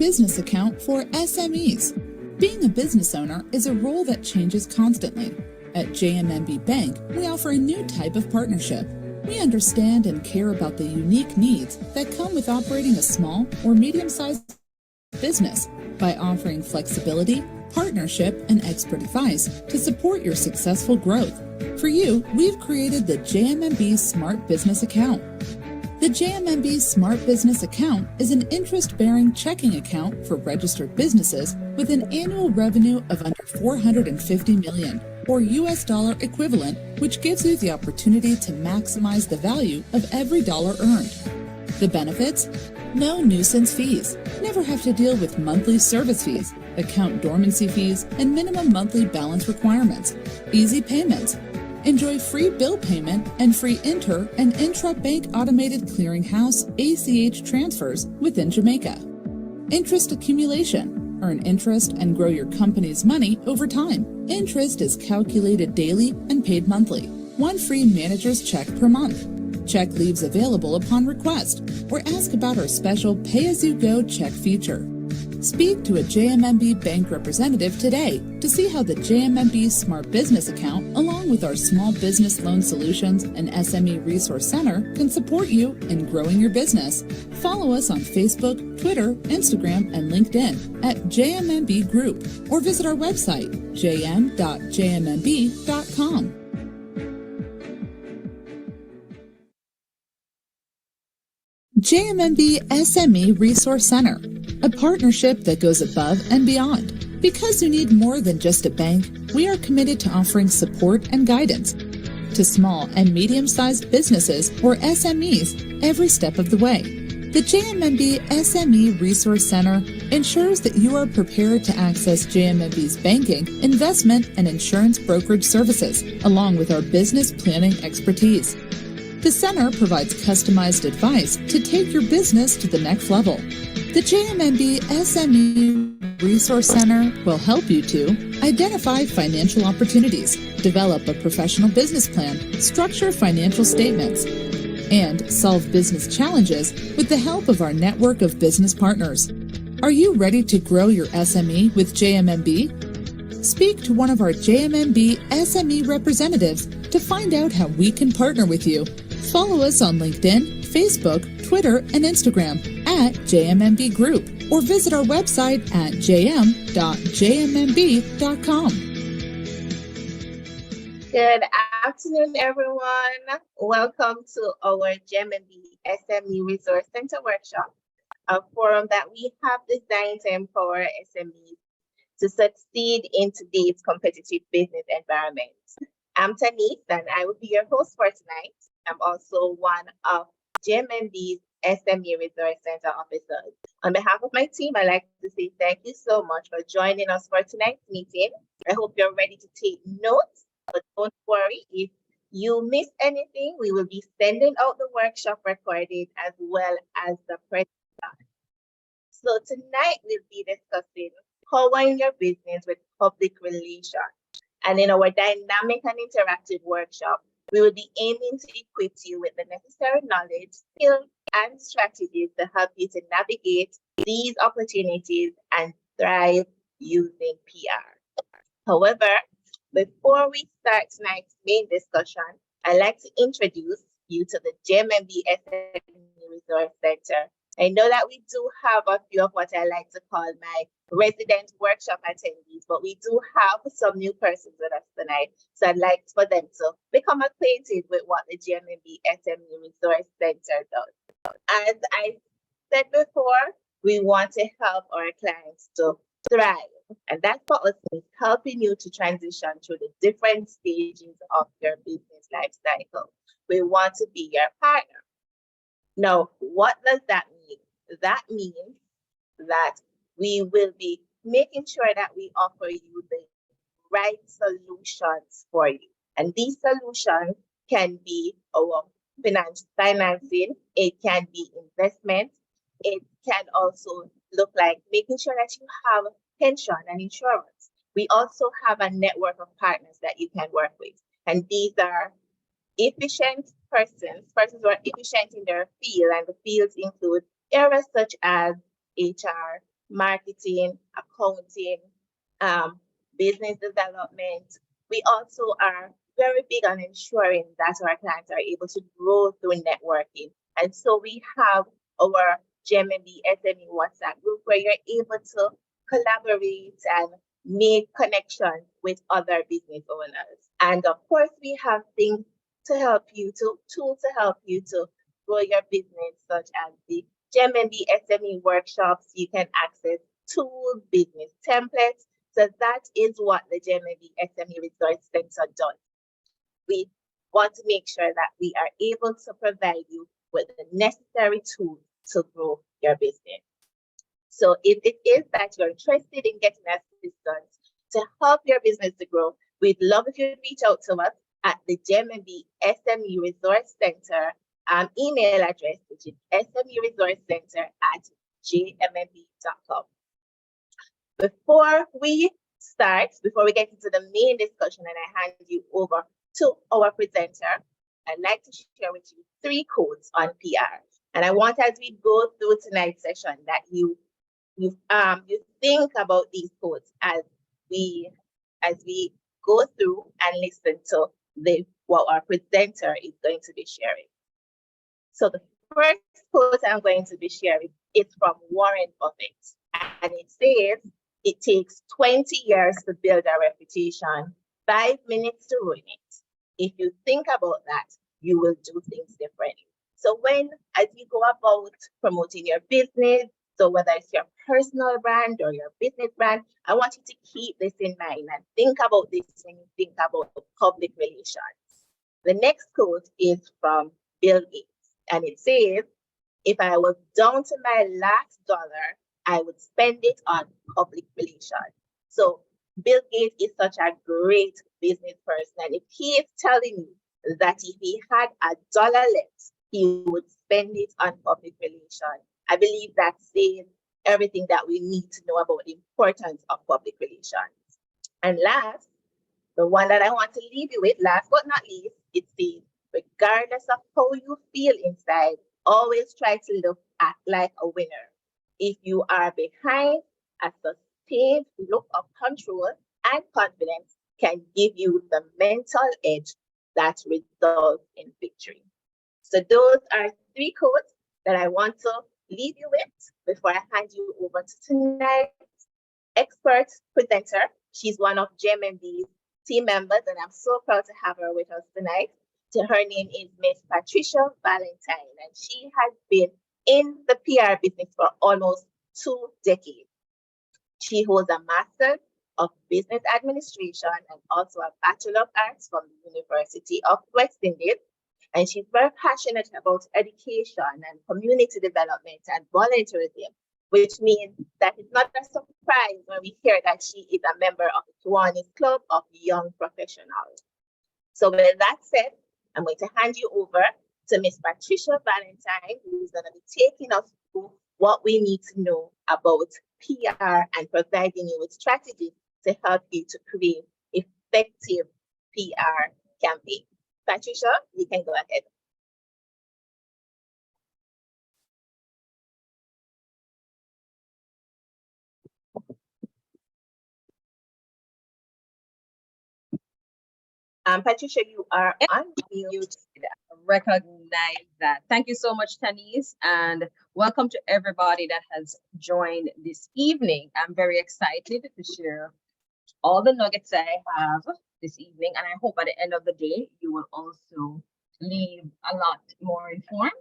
business account for SMEs. Being a business owner is a role that changes constantly. At JMMB Bank, we offer a new type of partnership. We understand and care about the unique needs that come with operating a small or medium-sized business by offering flexibility, partnership, and expert advice to support your successful growth. For you, we've created the JMMB Smart Business Account. The JMMB Smart Business Account is an interest-bearing checking account for registered businesses with an annual revenue of under $450 million, or US dollar equivalent, which gives you the opportunity to maximize the value of every dollar earned. The benefits? No nuisance fees. Never have to deal with monthly service fees, account dormancy fees, and minimum monthly balance requirements. Easy payments. Enjoy free bill payment and free inter- and intra-bank automated clearinghouse ACH transfers within Jamaica. Interest accumulation. Earn interest and grow your company's money over time. Interest is calculated daily and paid monthly. One free manager's check per month. Check leaves available upon request, or ask about our special pay-as-you-go check feature. Speak to a JMMB Bank representative today to see how the JMMB Smart Business Account, along with our Small Business Loan Solutions and SME Resource Center, can support you in growing your business. Follow us on Facebook, Twitter, Instagram, and LinkedIn at JMMB Group, or visit our website, jm.jmmb.com. JMMB SME Resource Center, a partnership that goes above and beyond. Because you need more than just a bank, we are committed to offering support and guidance to small and medium-sized businesses, or SMEs, every step of the way. The JMMB SME Resource Center ensures that you are prepared to access JMMB's banking, investment, and insurance brokerage services, along with our business planning expertise. The center provides customized advice to take your business to the next level. The JMMB SME Resource Center will help you to identify financial opportunities, develop a professional business plan, structure financial statements, and solve business challenges with the help of our network of business partners. Are you ready to grow your SME with JMMB? Speak to one of our JMMB SME representatives to find out how we can partner with you. Follow us on LinkedIn, Facebook, Twitter, and Instagram at JMMB Group, or visit our website at jm.jmmb.com. Good afternoon, everyone. Welcome to our JMMB SME Resource Center workshop, a forum that we have designed to empower SMEs to succeed in today's competitive business environment. I'm Tanis, and I will be your host for tonight. I'm also one of JMMB's SME Resource Center officers. On behalf of my team, I'd like to say thank you so much for joining us for tonight's meeting. I hope you're ready to take notes, but don't worry, if you miss anything, we will be sending out the workshop recording as well as the presentation. So tonight we'll be discussing powering your business with public relations. And in our dynamic and interactive workshop, we will be aiming to equip you with the necessary knowledge, skills, and strategies to help you to navigate these opportunities and thrive using PR. However, before we start tonight's main discussion, I'd like to introduce you to the JMMB SME Resource Center. I know that we do have a few of what I like to call my resident workshop attendees, but we do have some new persons with us tonight. So I'd like for them to become acquainted with what the JMMB SME Resource Center does. As I said before, we want to help our clients to thrive. And that's what us means, helping you to transition through the different stages of your business life cycle. We want to be your partner. Now, what does that mean? That means that we will be making sure that we offer you the right solutions for you. And these solutions can be our financing, it can be investment, it can also look like making sure that you have pension and insurance. We also have a network of partners that you can work with. And these are efficient persons who are efficient in their field, and the fields include areas such as HR, marketing, accounting, business development. We also are very big on ensuring that our clients are able to grow through networking. And so we have our JMMB SME WhatsApp group where you're able to collaborate and make connections with other business owners. And of course, we have things to help you to, tools to help you to grow your business, such as the JMMB SME workshops. You can access tools, business templates. So that is what the JMMB SME Resource Center does. We want to make sure that we are able to provide you with the necessary tools to grow your business. So if it is that you're interested in getting assistance to help your business to grow, we'd love if you'd reach out to us at the JMMB SME Resource Center email address, which is SMEResourceCenter@jmmb.com. Before we get into the main discussion and I hand you over to our presenter, I'd like to share with you 3 codes on PR. And I want, as we go through tonight's session, that you think about these codes as we go through and listen to what our presenter is going to be sharing. So the first quote I'm going to be sharing is from Warren Buffett, and it says, "It takes 20 years to build a reputation, 5 minutes to ruin it. If you think about that, you will do things differently." So as you go about promoting your business, so whether it's your personal brand or your business brand, I want you to keep this in mind and think about this when you think about public relations. The next quote is from Bill Gates, and it says, "If I was down to my last dollar, I would spend it on public relations." So Bill Gates is such a great business person, and if he is telling you that if he had $1 left, he would spend it on public relations, I believe that says everything that we need to know about the importance of public relations. And last, the one that I want to leave you with, last but not least, it says, "Regardless of how you feel inside, always try to act like a winner. If you are behind, a sustained look of control and confidence can give you the mental edge that results in victory." So those are 3 quotes that I want to leave you with before I hand you over to tonight's expert presenter. She's one of JMMB's team members, and I'm so proud to have her with us tonight. Her name is Miss Patricia Valentine, and she has been in the PR business for almost 2 decades. She holds a Master's of Business Administration and also a Bachelor of Arts from the University of West Indies. And she's very passionate about education and community development and volunteerism, which means that it's not a surprise when we hear that she is a member of the Kiwanis Club of Young Professionals. So with that said, I'm going to hand you over to Miss Patricia Valentine, who's going to be taking us through what we need to know about PR and providing you with strategies to help you to create effective PR campaigns. Patricia, you can go ahead. Patricia, you are on mute. Recognize that. Thank you so much, Tanise, and welcome to everybody that has joined this evening. I'm very excited to share all the nuggets I have this evening, and I hope at the end of the day, you will also leave a lot more informed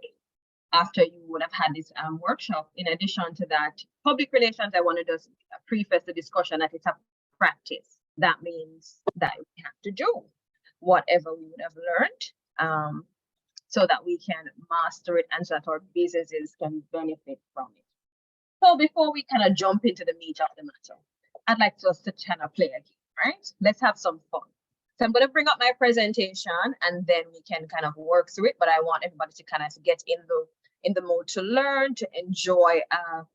after you would have had this workshop. In addition to that, public relations, I want to just preface the discussion that it's a practice. That means that we have to do whatever we would have learned so that we can master it and so that our businesses can benefit from it. So before we kind of jump into the meat of the matter, I'd like us to kind of play a game, right? Let's have some fun. So I'm going to bring up my presentation and then we can kind of work through it, but I want everybody to kind of get in the mode to learn, to enjoy a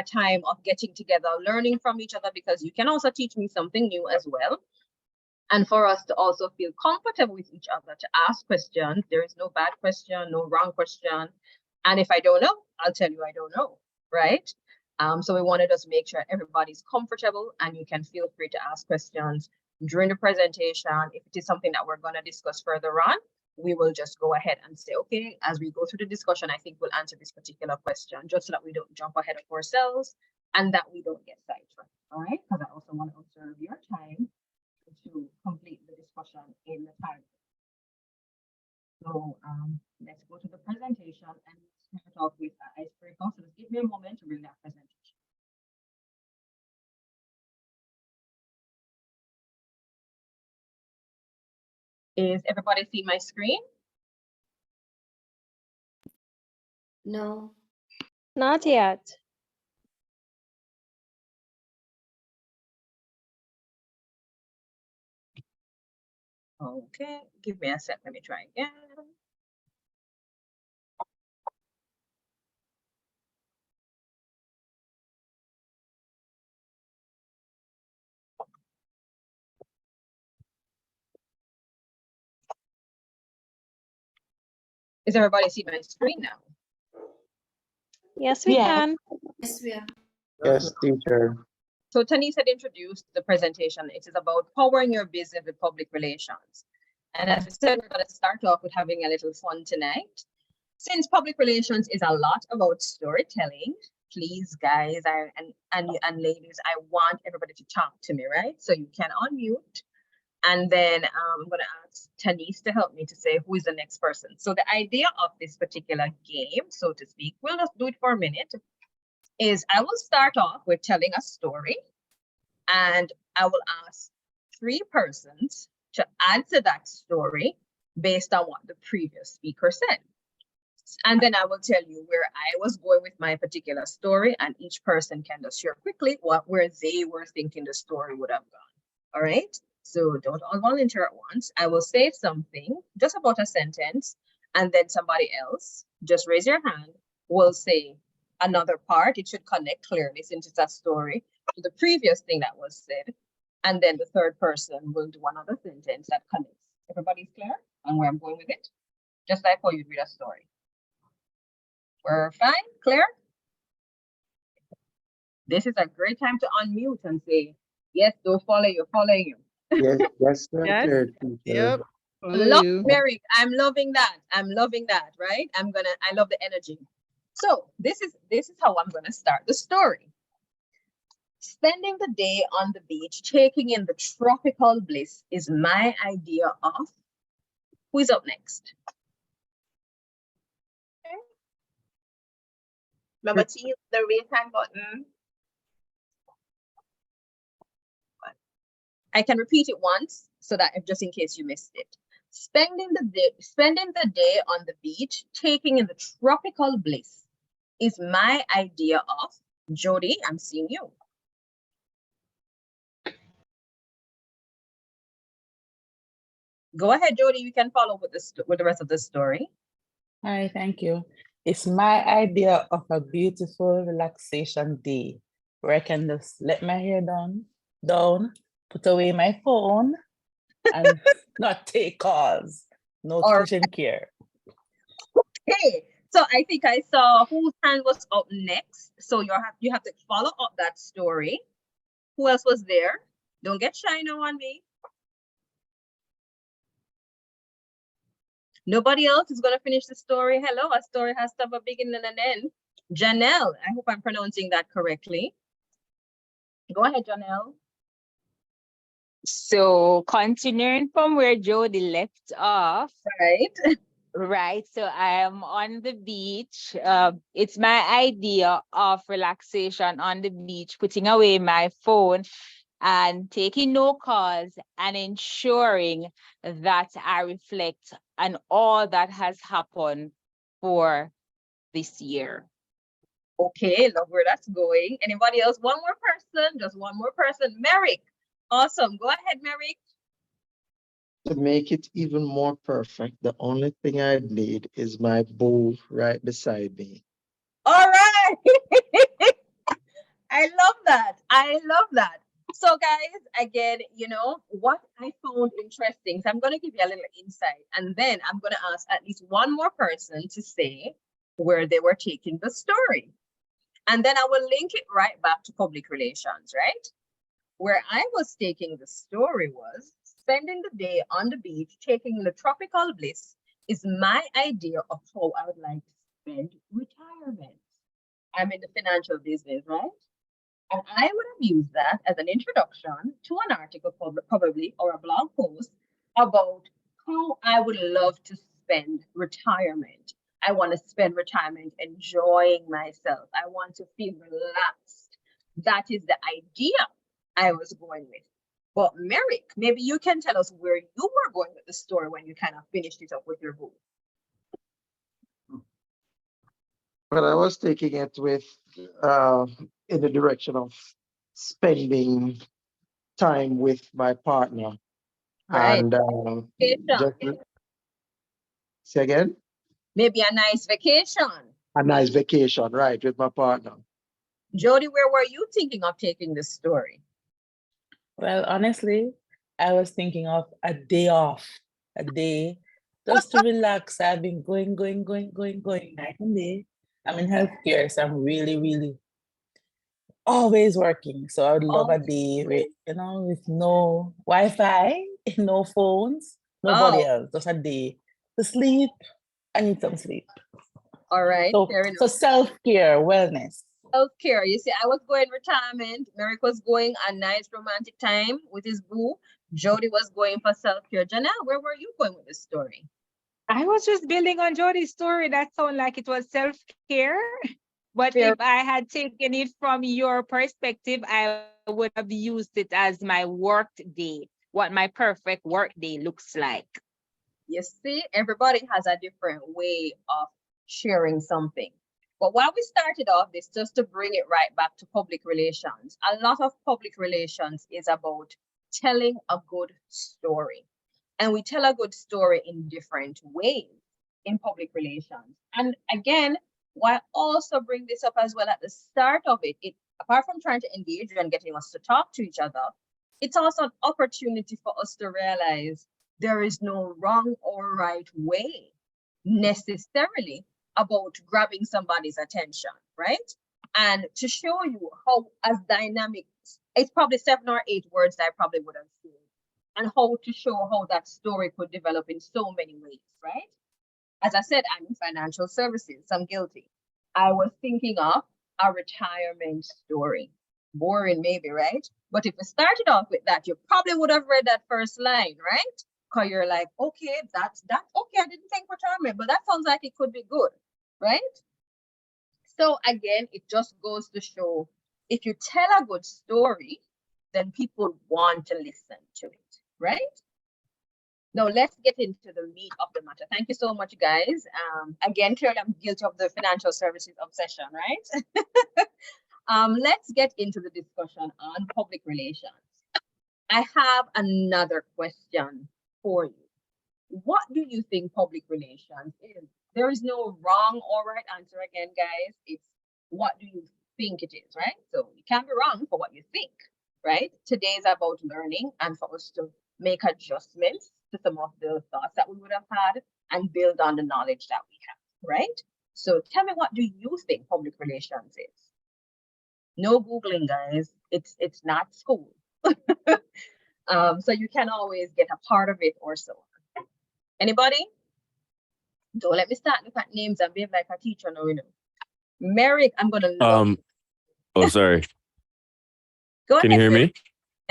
time of getting together, learning from each other, because you can also teach me something new as well. And for us to also feel comfortable with each other, to ask questions. There is no bad question, no wrong question. And if I don't know, I'll tell you I don't know, right? So we wanted us to make sure everybody's comfortable and you can feel free to ask questions during the presentation. If it is something that we're going to discuss further on, we will just go ahead and say, okay, as we go through the discussion, I think we'll answer this particular question just so that we don't jump ahead of ourselves and that we don't get sidetracked. All right, because I also want to observe your time to complete the discussion in the time. So let's go to the presentation and start off with the icebreaker. So just give me a moment to bring that presentation. Is everybody see my screen? No. Not yet. Okay, give me a sec. Let me try again. Is everybody see my screen now? Yes, we can. Yes, we are. Yes, teacher. So Tanis had introduced the presentation. It is about powering your business with public relations. And as I said, we're going to start off with having a little fun tonight. Since public relations is a lot about storytelling, please, guys and ladies, I want everybody to talk to me, right? So you can unmute. And then I'm going to ask Tanis to help me to say who is the next person. So the idea of this particular game, so to speak, we'll just do it for a minute, is I will start off with telling a story and I will ask 3 persons to answer that story based on what the previous speaker said. And then I will tell you where I was going with my particular story, and each person can just share quickly where they were thinking the story would have gone. All right? So don't all volunteer at once. I will say something, just about a sentence, and then somebody else, just raise your hand, will say another part. It should connect clearly since it's a story to the previous thing that was said. And then the third person will do another sentence that connects. Everybody's clear on where I'm going with it? Just like how you'd read a story. We're fine? Clear? This is a great time to unmute and say, yes, they'll follow you, following you. Yes, yes, Yes. teacher. Yep. Love Mary, I'm loving that. I'm loving that, right? I love the energy. So this is how I'm gonna start the story. Spending the day on the beach, taking in the tropical bliss is my idea of. Who is up next? Remember to use the raise hand button. I can repeat it once so that just in case you missed it. Spending the day on the beach, taking in the tropical bliss is my idea of. Jody, I'm seeing you. Go ahead, Jody. You can follow with the rest of the story. Hi, thank you. It's my idea of a beautiful relaxation day where I can just let my hair down, put away my phone, and not take calls. No Or- kitchen care. Okay, so I think I saw whose hand was up next. So you have to follow up that story. Who else was there? Don't get shy now on me. Nobody else is gonna finish the story. Hello, a story has to have a beginning and an end. Janelle, I hope I'm pronouncing that correctly. Go ahead, Janelle. So continuing from where Jody left off, Right. right? So I am on the beach. It's my idea of relaxation on the beach, putting away my phone and taking no calls and ensuring that I reflect on all that has happened for this year. Okay, love where that's going. Anybody else? One more person, just one more person. Merrick. Awesome. Go ahead, Merrick. To make it even more perfect, the only thing I need is my boo right beside me. All right. I love that. I love that. So guys, again, what I found interesting, so I'm going to give you a little insight and then I'm going to ask at least one more person to say where they were taking the story. And then I will link it right back to public relations, right? Where I was taking the story was spending the day on the beach, taking the tropical bliss is my idea of how I would like to spend retirement. I'm in the financial business, right? And I would have used that as an introduction to an article, probably, or a blog post about how I would love to spend retirement. I want to spend retirement enjoying myself. I want to feel relaxed. That is the idea I was going with. But Merrick, maybe you can tell us where you were going with the story when you kind of finished it up with your book. But I was taking it with in the direction of spending time with my partner. Right. And Vacation. just say again, Maybe a nice vacation. a nice vacation, right, with my partner. Jody, where were you thinking of taking this story? Well, honestly, I was thinking of a day off, a day just to relax. I've been going night and day. I'm in healthcare, so I'm really always working. So I would love a day with, with no Wi-Fi, no phones, nobody Oh, else, just a day to sleep. I need some sleep. all right. So, Fair enough. so self-care, wellness. Self-care. You see, I was going retirement. Merrick was going a nice romantic time with his boo. Jody was going for self-care. Janelle, where were you going with this story? I was just building on Jody's story. That sounded like it was self-care. But Fair. if I had taken it from your perspective, I would have used it as my work day, what my perfect work day looks like. You see, everybody has a different way of sharing something. But while we started off this, just to bring it right back to public relations, a lot of public relations is about telling a good story. And we tell a good story in different ways in public relations. And again, why also bring this up as well at the start of it, apart from trying to engage you and getting us to talk to each other, it's also an opportunity for us to realize there is no wrong or right way necessarily about grabbing somebody's attention, right? And to show you how as dynamic, it's probably 7 or 8 words that I probably would have seen, and how to show how that story could develop in so many ways, right? As I said, I'm in financial services, so I'm guilty. I was thinking of a retirement story. Boring maybe, right? But if we started off with that, you probably would have read that first line, right? Because you're like, okay, that's okay, I didn't think retirement, but that sounds like it could be good, right? So again, it just goes to show, if you tell a good story, then people want to listen to it, right? Now let's get into the meat of the matter. Thank you so much, guys. Again, clearly I'm guilty of the financial services obsession, right? Let's get into the discussion on public relations. I have another question for you. What do you think public relations is? There is no wrong or right answer again, guys. It's what do you think it is, right? So you can't be wrong for what you think, right? Today is about learning and for us to make adjustments to some of the thoughts that we would have had and build on the knowledge that we have, right? So tell me, what do you think public relations is? No Googling, guys. It's not school. So you can always get a part of it or so. Anybody? Don't let me start looking at names and behave like a teacher now, you know. Merrick, I'm gonna look. Oh, sorry. Go Can ahead. you hear me?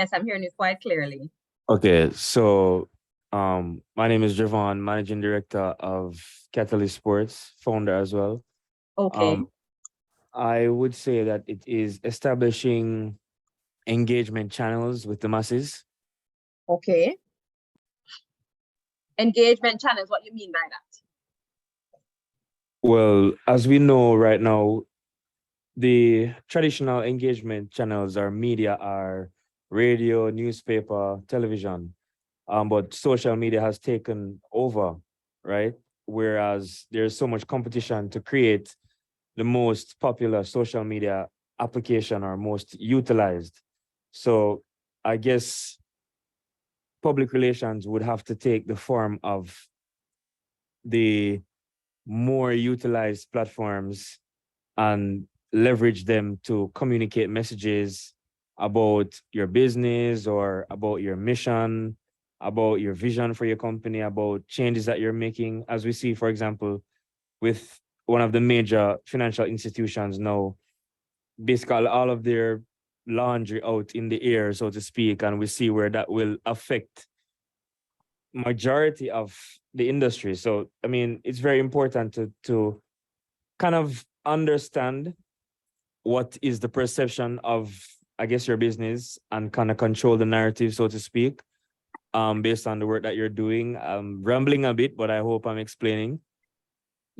Yes, I'm hearing you quite clearly. Okay, so my name is Javon, Managing Director of Catalyst Sports, founder as well. Okay. I would say that it is establishing engagement channels with the masses. Okay. Engagement channels, what you mean by that? Well, as we know right now, the traditional engagement channels or media are radio, newspaper, television. But social media has taken over, right? Whereas there's so much competition to create the most popular social media application or most utilized. So I guess public relations would have to take the form of the more utilized platforms and leverage them to communicate messages about your business or about your mission, about your vision for your company, about changes that you're making. As we see, for example, with one of the major financial institutions now, basically all of their laundry out in the air, so to speak, and we see where that will affect majority of the industry. So, I mean, it's very important to kind of understand what is the perception of, I guess, your business and kind of control the narrative, so to speak, based on the work that you're doing. I'm rambling a bit, but I hope I'm explaining.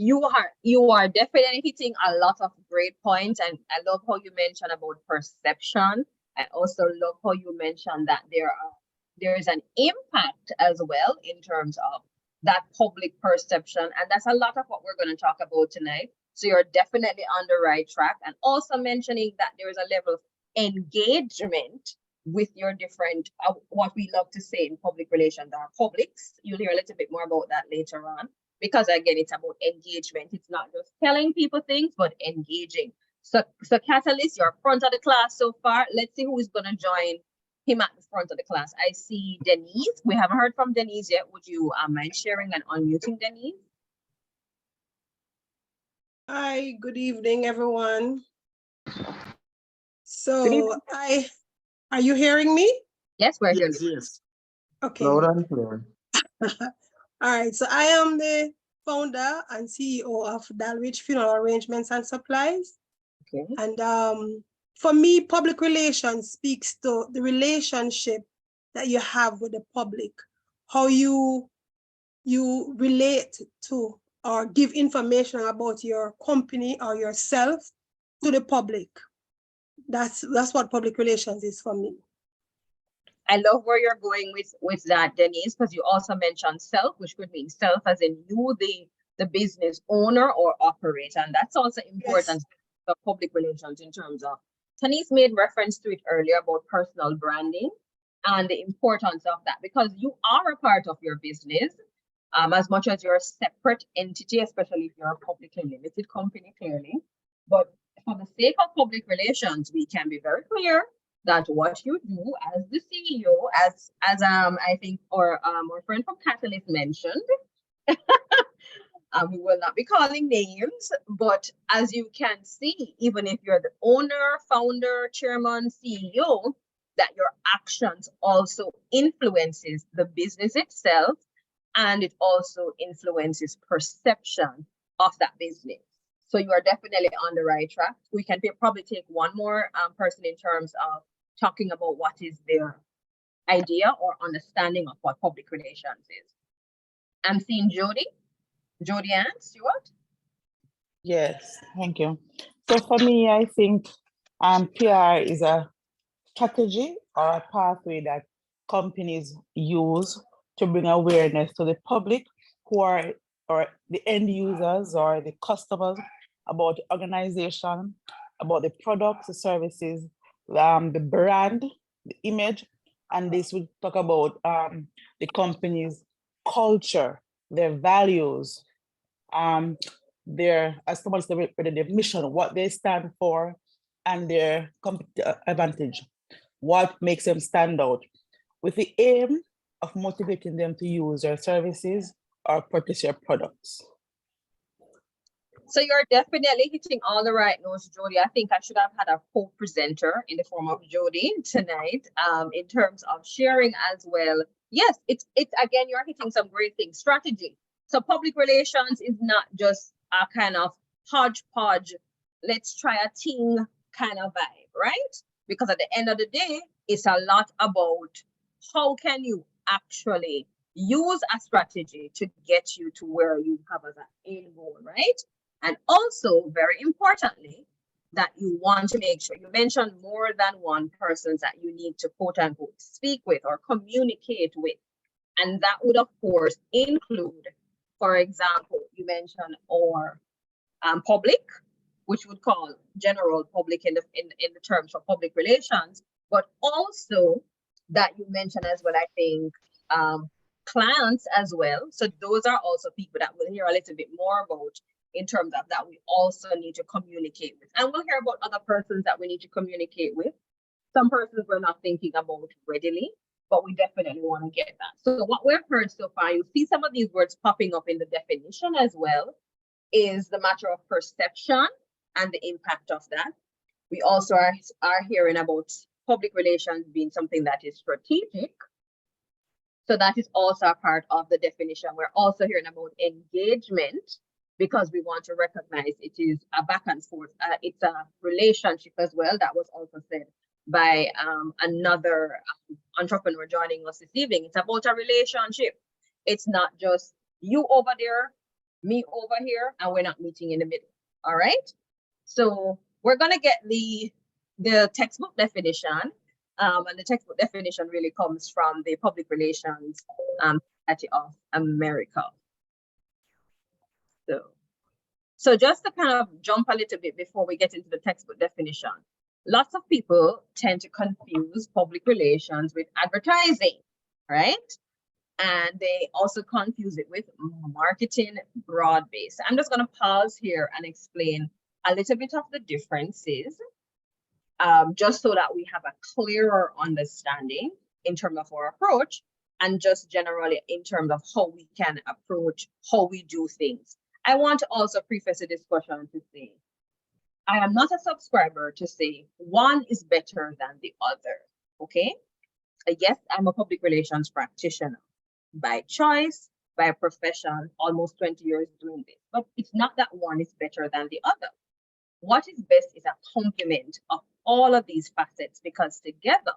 You are definitely hitting a lot of great points, and I love how you mentioned about perception. I also love how you mentioned that there is an impact as well in terms of that public perception, and that's a lot of what we're going to talk about tonight. So you're definitely on the right track, and also mentioning that there is a level of engagement with your different what we love to say in public relations are publics. You'll hear a little bit more about that later on. Because again, it's about engagement. It's not just telling people things, but engaging. So Catalyst, you're front of the class so far. Let's see who is going to join him at the front of the class. I see Denise. We haven't heard from Denise yet. Would you mind sharing and unmuting Denise? Hi, good evening, everyone. Good So evening. are you hearing me? Yes, we're here. Yes. Okay. Loud and clear. All right, so I am the founder and CEO of Dalwich Funeral Arrangements and Supplies. Okay. And for me, public relations speaks to the relationship that you have with the public, how you relate to or give information about your company or yourself to the public. That's what public relations is for me. I love where you're going with that, Denise, because you also mentioned self, which could mean self as in you, the business owner or operator. And that's also important for public relations in terms of, Denise made reference to it earlier about personal branding and the importance of that, because you are a part of your business as much as you're a separate entity, especially if you're a publicly limited company, clearly. But for the sake of public relations, we can be very clear that what you do as the CEO, as I think our friend from Catalyst mentioned, we will not be calling names, but as you can see, even if you're the owner, founder, chairman, CEO, that your actions also influences the business itself, and it also influences perception of that business. So you are definitely on the right track. We can probably take one more person in terms of talking about what is their idea or understanding of what public relations is. I'm seeing Jody Ann Stewart. Yes, thank you. So for me, I think PR is a strategy or a pathway that companies use to bring awareness to the public who are or the end users or the customers about the organization, about the products, the services, the brand, the image, and this will talk about the company's culture, their values, their, as someone said, their mission, what they stand for, and their advantage, what makes them stand out, with the aim of motivating them to use their services or purchase your products. So you're definitely hitting all the right notes, Jody. I think I should have had a co-presenter in the form of Jody tonight, in terms of sharing as well. Yes, it's again, you're hitting some great things. Strategy. So public relations is not just a kind of hodgepodge, let's try a thing kind of vibe, right? Because at the end of the day, it's a lot about how can you actually use a strategy to get you to where you have as an end goal, right? And also, very importantly, that you want to make sure you mention more than one person that you need to quote unquote speak with or communicate with. And that would, of course, include, for example, you mentioned our public, which would call general public in the terms of public relations, but also that you mentioned as well, I think, clients as well. So those are also people that we'll hear a little bit more about in terms of that we also need to communicate with. And we'll hear about other persons that we need to communicate with. Some persons we're not thinking about readily, but we definitely want to get that. So what we've heard so far, you see some of these words popping up in the definition as well, is the matter of perception and the impact of that. We also are hearing about public relations being something that is strategic. So that is also a part of the definition. We're also hearing about engagement because we want to recognize it is a back and forth. It's a relationship as well. That was also said by another entrepreneur joining us this evening. It's about a relationship. It's not just you over there, me over here, and we're not meeting in the middle. All right. So we're gonna get the textbook definition. And the textbook definition really comes from the Public Relations Society of America. So just to kind of jump a little bit before we get into the textbook definition, lots of people tend to confuse public relations with advertising, right? And they also confuse it with marketing broad-based. I'm just going to pause here and explain a little bit of the differences, just so that we have a clearer understanding in terms of our approach and just generally in terms of how we can approach how we do things. I want to also preface the discussion to say, I am not a subscriber to say one is better than the other, okay? Yes, I'm a public relations practitioner by choice, by profession, almost 20 years doing this, but it's not that one is better than the other. What is best is a complement of all of these facets because together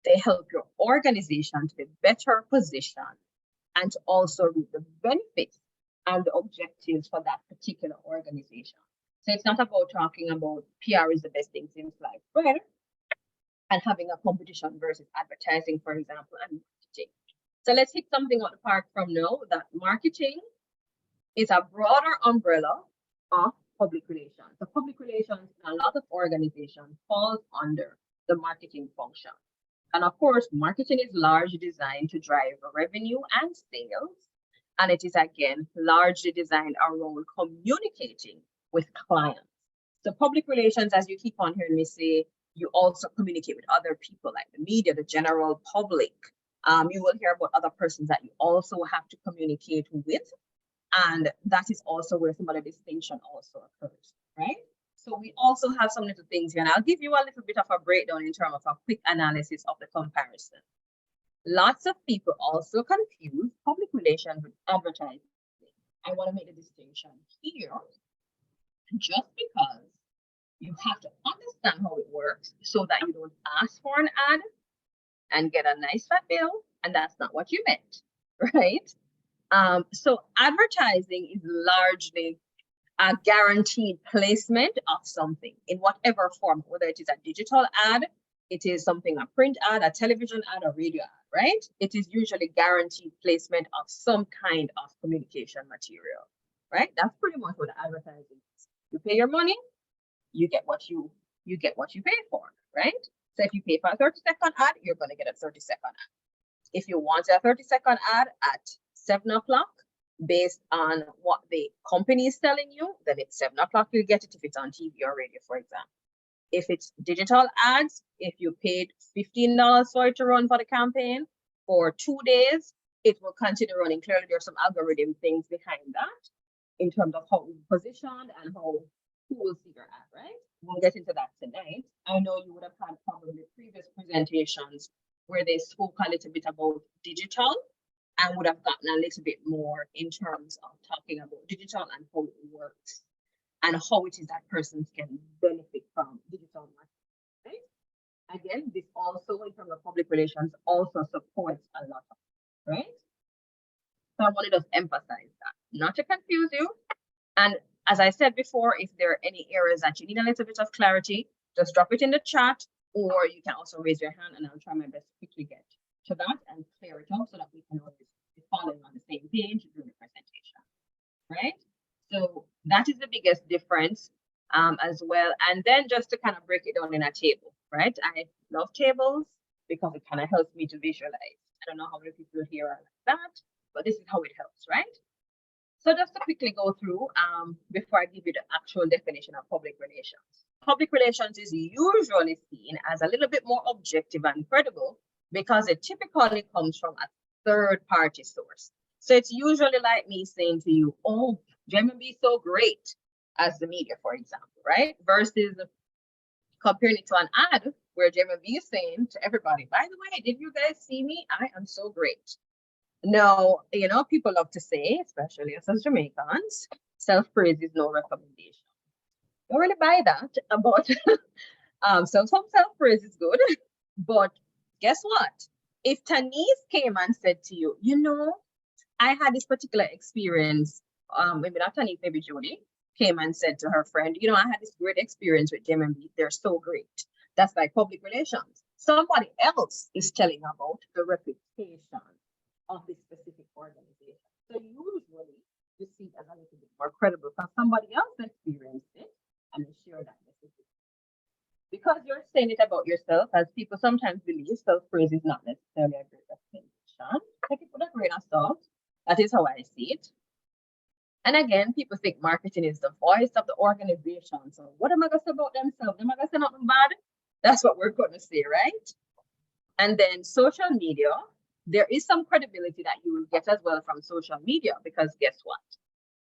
they help your organization to be better positioned and to also reap the benefits and the objectives for that particular organization. So it's not about talking about PR is the best thing since sliced bread and having a competition versus advertising, for example, and marketing. So let's hit something out the park from now that marketing is a broader umbrella of public relations. So public relations in a lot of organizations falls under the marketing function. And of course, marketing is largely designed to drive revenue and sales. And it is again, largely designed around communicating with clients. So public relations, as you keep on hearing me say, you also communicate with other people like the media, the general public. You will hear about other persons that you also have to communicate with. And that is also where some of the distinction also occurs, right? So we also have some little things here, and I'll give you a little bit of a breakdown in terms of a quick analysis of the comparison. Lots of people also confuse public relations with advertising. I want to make the distinction here, just because you have to understand how it works so that you don't ask for an ad and get a nice fat bill, and that's not what you meant, right? So advertising is largely a guaranteed placement of something in whatever form, whether it is a digital ad, it is something, a print ad, a television ad, a radio ad, right? It is usually guaranteed placement of some kind of communication material, right? That's pretty much what advertising is. You pay your money, you get what you pay for, right? So if you pay for a 30-second ad, you're going to get a 30-second ad. If you want a 30-second ad at 7 o'clock, based on what the company is telling you, then it's 7 o'clock, you'll get it if it's on TV or radio, for example. If it's digital ads, if you paid $15 for it to run for the campaign for 2 days, it will continue running. Clearly, there's some algorithm things behind that in terms of how it's positioned and who will see your ad, right? We'll get into that tonight. I know you would have had probably previous presentations where they spoke a little bit about digital and would have gotten a little bit more in terms of talking about digital and how it works and how it is that persons can benefit from digital marketing, right? Again, this also in terms of public relations also supports a lot of it, right? So I wanted to emphasize that, not to confuse you. And as I said before, if there are any areas that you need a little bit of clarity, just drop it in the chat, or you can also raise your hand and I'll try my best to quickly get to that and clear it up so that we can always be following on the same page during the presentation, right? So that is the biggest difference as well. And then just to kind of break it down in a table, right? I love tables because it kind of helps me to visualize. I don't know how many people here are like that, but this is how it helps, right? So just to quickly go through, before I give you the actual definition of public relations. Public relations is usually seen as a little bit more objective and credible because it typically comes from a third-party source. So it's usually like me saying to you, oh, JMMB is so great, as the media, for example, right? Versus comparing it to an ad where JMMB is saying to everybody, by the way, did you guys see me? I am so great. No, you know, people love to say, especially us as Jamaicans, self-praise is no recommendation. Don't really buy that, but so some self-praise is good. But guess what? If Tanise came and said to you, you know, I had this particular experience, maybe not Tanise, maybe Judy, came and said to her friend, you know, I had this great experience with JMMB. They're so great. That's like public relations. Somebody else is telling about the reputation of this specific organization. So usually you see it as a little bit more credible because somebody else experienced it and they share that message. Because you're saying it about yourself, as people sometimes believe self-praise is not necessarily a great representation. Take it with a grain of salt. That is how I see it. And again, people think marketing is the voice of the organization. So what am I going to say about themselves? Am I going to say nothing bad? That's what we're going to say, right? And then social media, there is some credibility that you will get as well from social media, because guess what?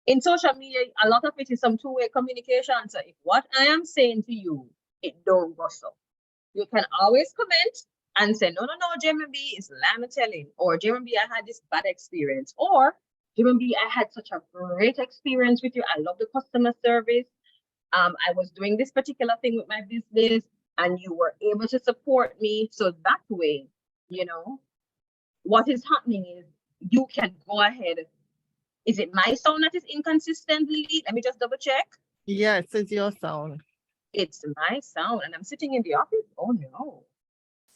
In social media, a lot of it is some two-way communication. So if what I am saying to you, it don't go so, you can always comment and say, no, JMMB is lamb telling, or JMMB, I had this bad experience, or JMMB, I had such a great experience with you. I love the customer service. I was doing this particular thing with my business and you were able to support me. So that way, you know, what is happening is you can go ahead. Is it my sound that is inconsistently? Let me just double check. Yes, it's your sound. It's my sound and I'm sitting in the office. Oh no.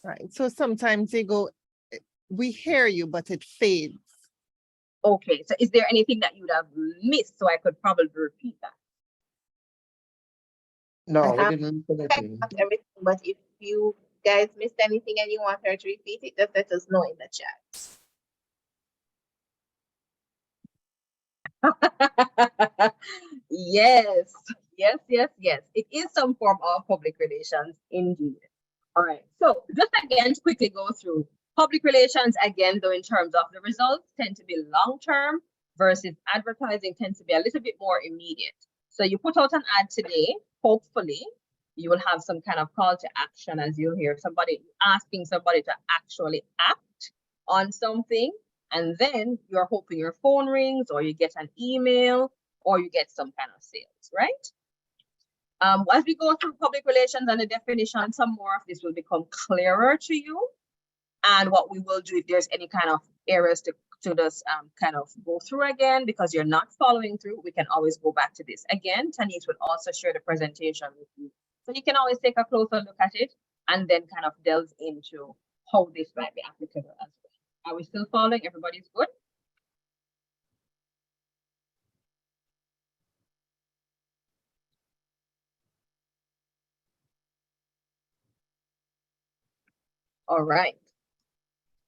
Right. So sometimes they go, we hear you, but it fades. Okay. So is there anything that you would have missed so I could probably repeat that? No, we didn't miss anything. Everything, but if you guys missed anything and you want her to repeat it, just let us know in the chat. Yes. It is some form of public relations indeed. All right. So just again to quickly go through public relations again, though, in terms of the results tend to be long-term versus advertising tends to be a little bit more immediate. So you put out an ad today, hopefully you will have some kind of call to action, as you'll hear somebody asking somebody to actually act on something. And then you're hoping your phone rings or you get an email or you get some kind of sales, right? As we go through public relations and the definition, some more of this will become clearer to you. And what we will do, if there's any kind of errors to just kind of go through again, because you're not following through, we can always go back to this. Again, Tanise will also share the presentation with you. So you can always take a closer look at it and then kind of delve into how this might be applicable as well. Are we still following? Everybody's good? All right.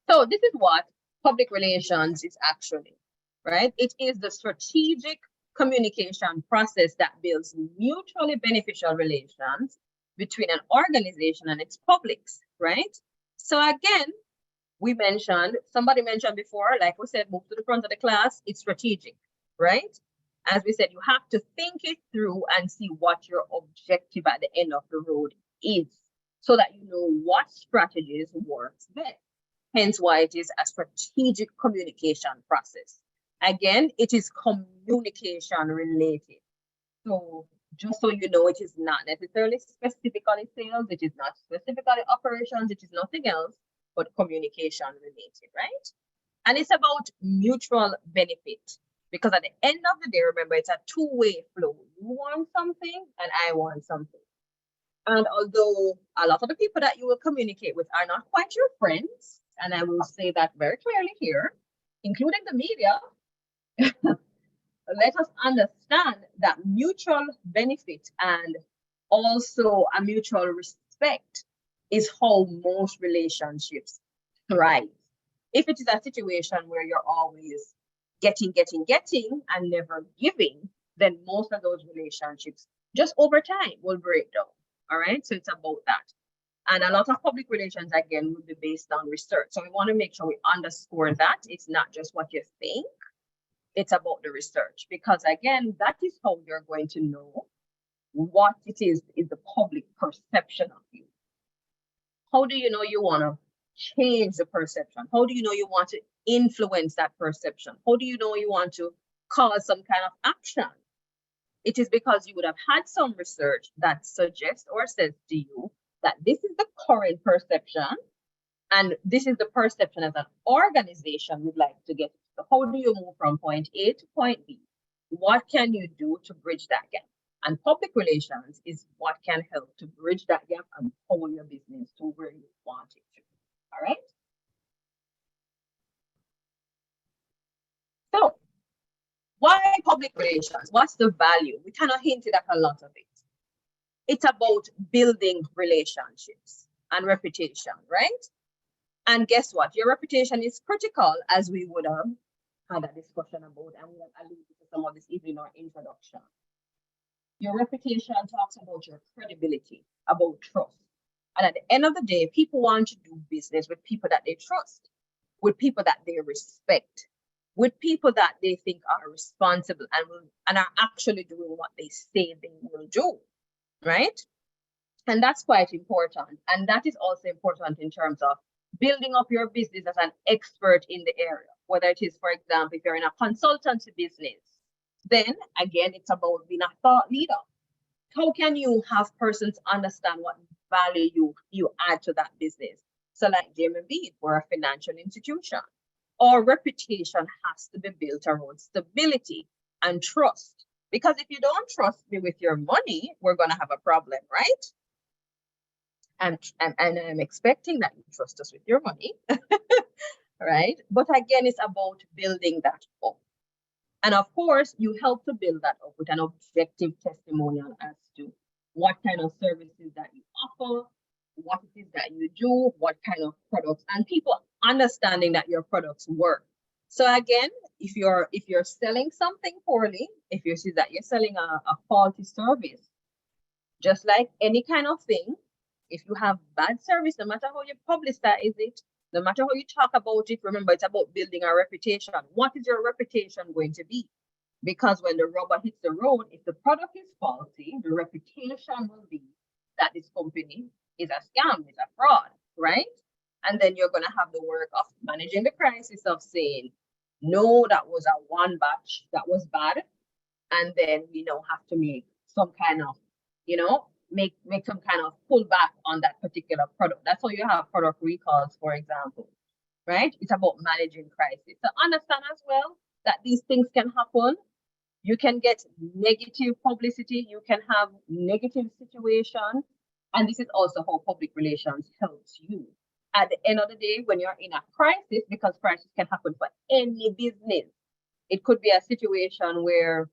So this is what public relations is actually, right? It is the strategic communication process that builds mutually beneficial relations between an organization and its publics, right? So again, somebody mentioned before, like we said, move to the front of the class, it's strategic, right? As we said, you have to think it through and see what your objective at the end of the road is, so that you know what strategies works best. Hence why it is a strategic communication process. Again, it is communication related. So just so you know, it is not necessarily specifically sales, it is not specifically operations, it is nothing else but communication related, right? And it's about mutual benefit, because at the end of the day, remember, it's a two-way flow. You want something and I want something. And although a lot of the people that you will communicate with are not quite your friends, and I will say that very clearly here, including the media, let us understand that mutual benefit and also a mutual respect is how most relationships thrive. If it is a situation where you're always getting, and never giving, then most of those relationships just over time will break down. All right. So it's about that. And a lot of public relations, again, will be based on research. So we want to make sure we underscore that it's not just what you think, it's about the research. Because again, that is how you're going to know what it is the public perception of you. How do you know you want to change the perception? How do you know you want to influence that perception? How do you know you want to cause some kind of action? It is because you would have had some research that suggests or says to you that this is the current perception and this is the perception as an organization we'd like to get. So how do you move from point A to point B? What can you do to bridge that gap? And public relations is what can help to bridge that gap and pull your business to where you want it to. All right. So why public relations? What's the value? We kind of hinted at a lot of it. It's about building relationships and reputation, right? And guess what? Your reputation is critical, as we would have had a discussion about, and we have alluded to some of this even in our introduction. Your reputation talks about your credibility, about trust. And at the end of the day, people want to do business with people that they trust, with people that they respect, with people that they think are responsible and are actually doing what they say they will do, right? And that's quite important. And that is also important in terms of building up your business as an expert in the area, whether it is, for example, if you're in a consultancy business, then again, it's about being a thought leader. How can you have persons understand what value you add to that business? So like JMMB, we're a financial institution. Our reputation has to be built around stability and trust. Because if you don't trust me with your money, we're going to have a problem, right? And I'm expecting that you trust us with your money, right? But again, it's about building that up. And of course, you help to build that up with an objective testimonial as to what kind of services that you offer, what it is that you do, what kind of products, and people understanding that your products work. So again, if you're selling something poorly, if you see that you're selling a faulty service, just like any kind of thing, if you have bad service, no matter how you publicize it, no matter how you talk about it, remember, it's about building a reputation. What is your reputation going to be? Because when the rubber hits the road, if the product is faulty, the reputation will be that this company is a scam, is a fraud, right? And then you're going to have the work of managing the crisis of saying, no, that was a one batch that was bad. And then we now have to make some kind of, make some kind of pullback on that particular product. That's how you have product recalls, for example, right? It's about managing crisis. So understand as well that these things can happen. You can get negative publicity. You can have negative situations. And this is also how public relations helps you. At the end of the day, when you're in a crisis, because crisis can happen for any business, it could be a situation where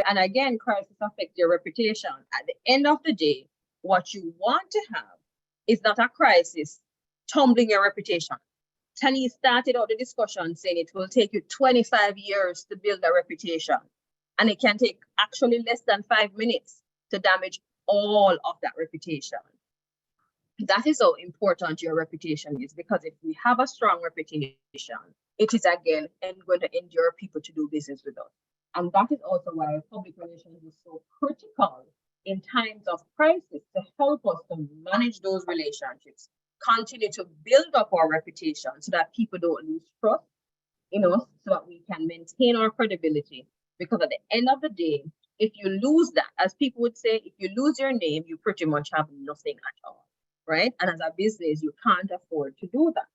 and again, crisis affects your reputation. At the end of the day, what you want to have is not a crisis tumbling your reputation. Tani started out the discussion saying it will take you 25 years to build a reputation. And it can take actually less than 5 minutes to damage all of that reputation. That is how important your reputation is, because if we have a strong reputation, it is again going to endure people to do business with us. And that is also why public relations is so critical in times of crisis, to help us to manage those relationships, continue to build up our reputation so that people don't lose trust in us, so that we can maintain our credibility. Because at the end of the day, if you lose that, as people would say, if you lose your name, you pretty much have nothing at all, right? And as a business, you can't afford to do that.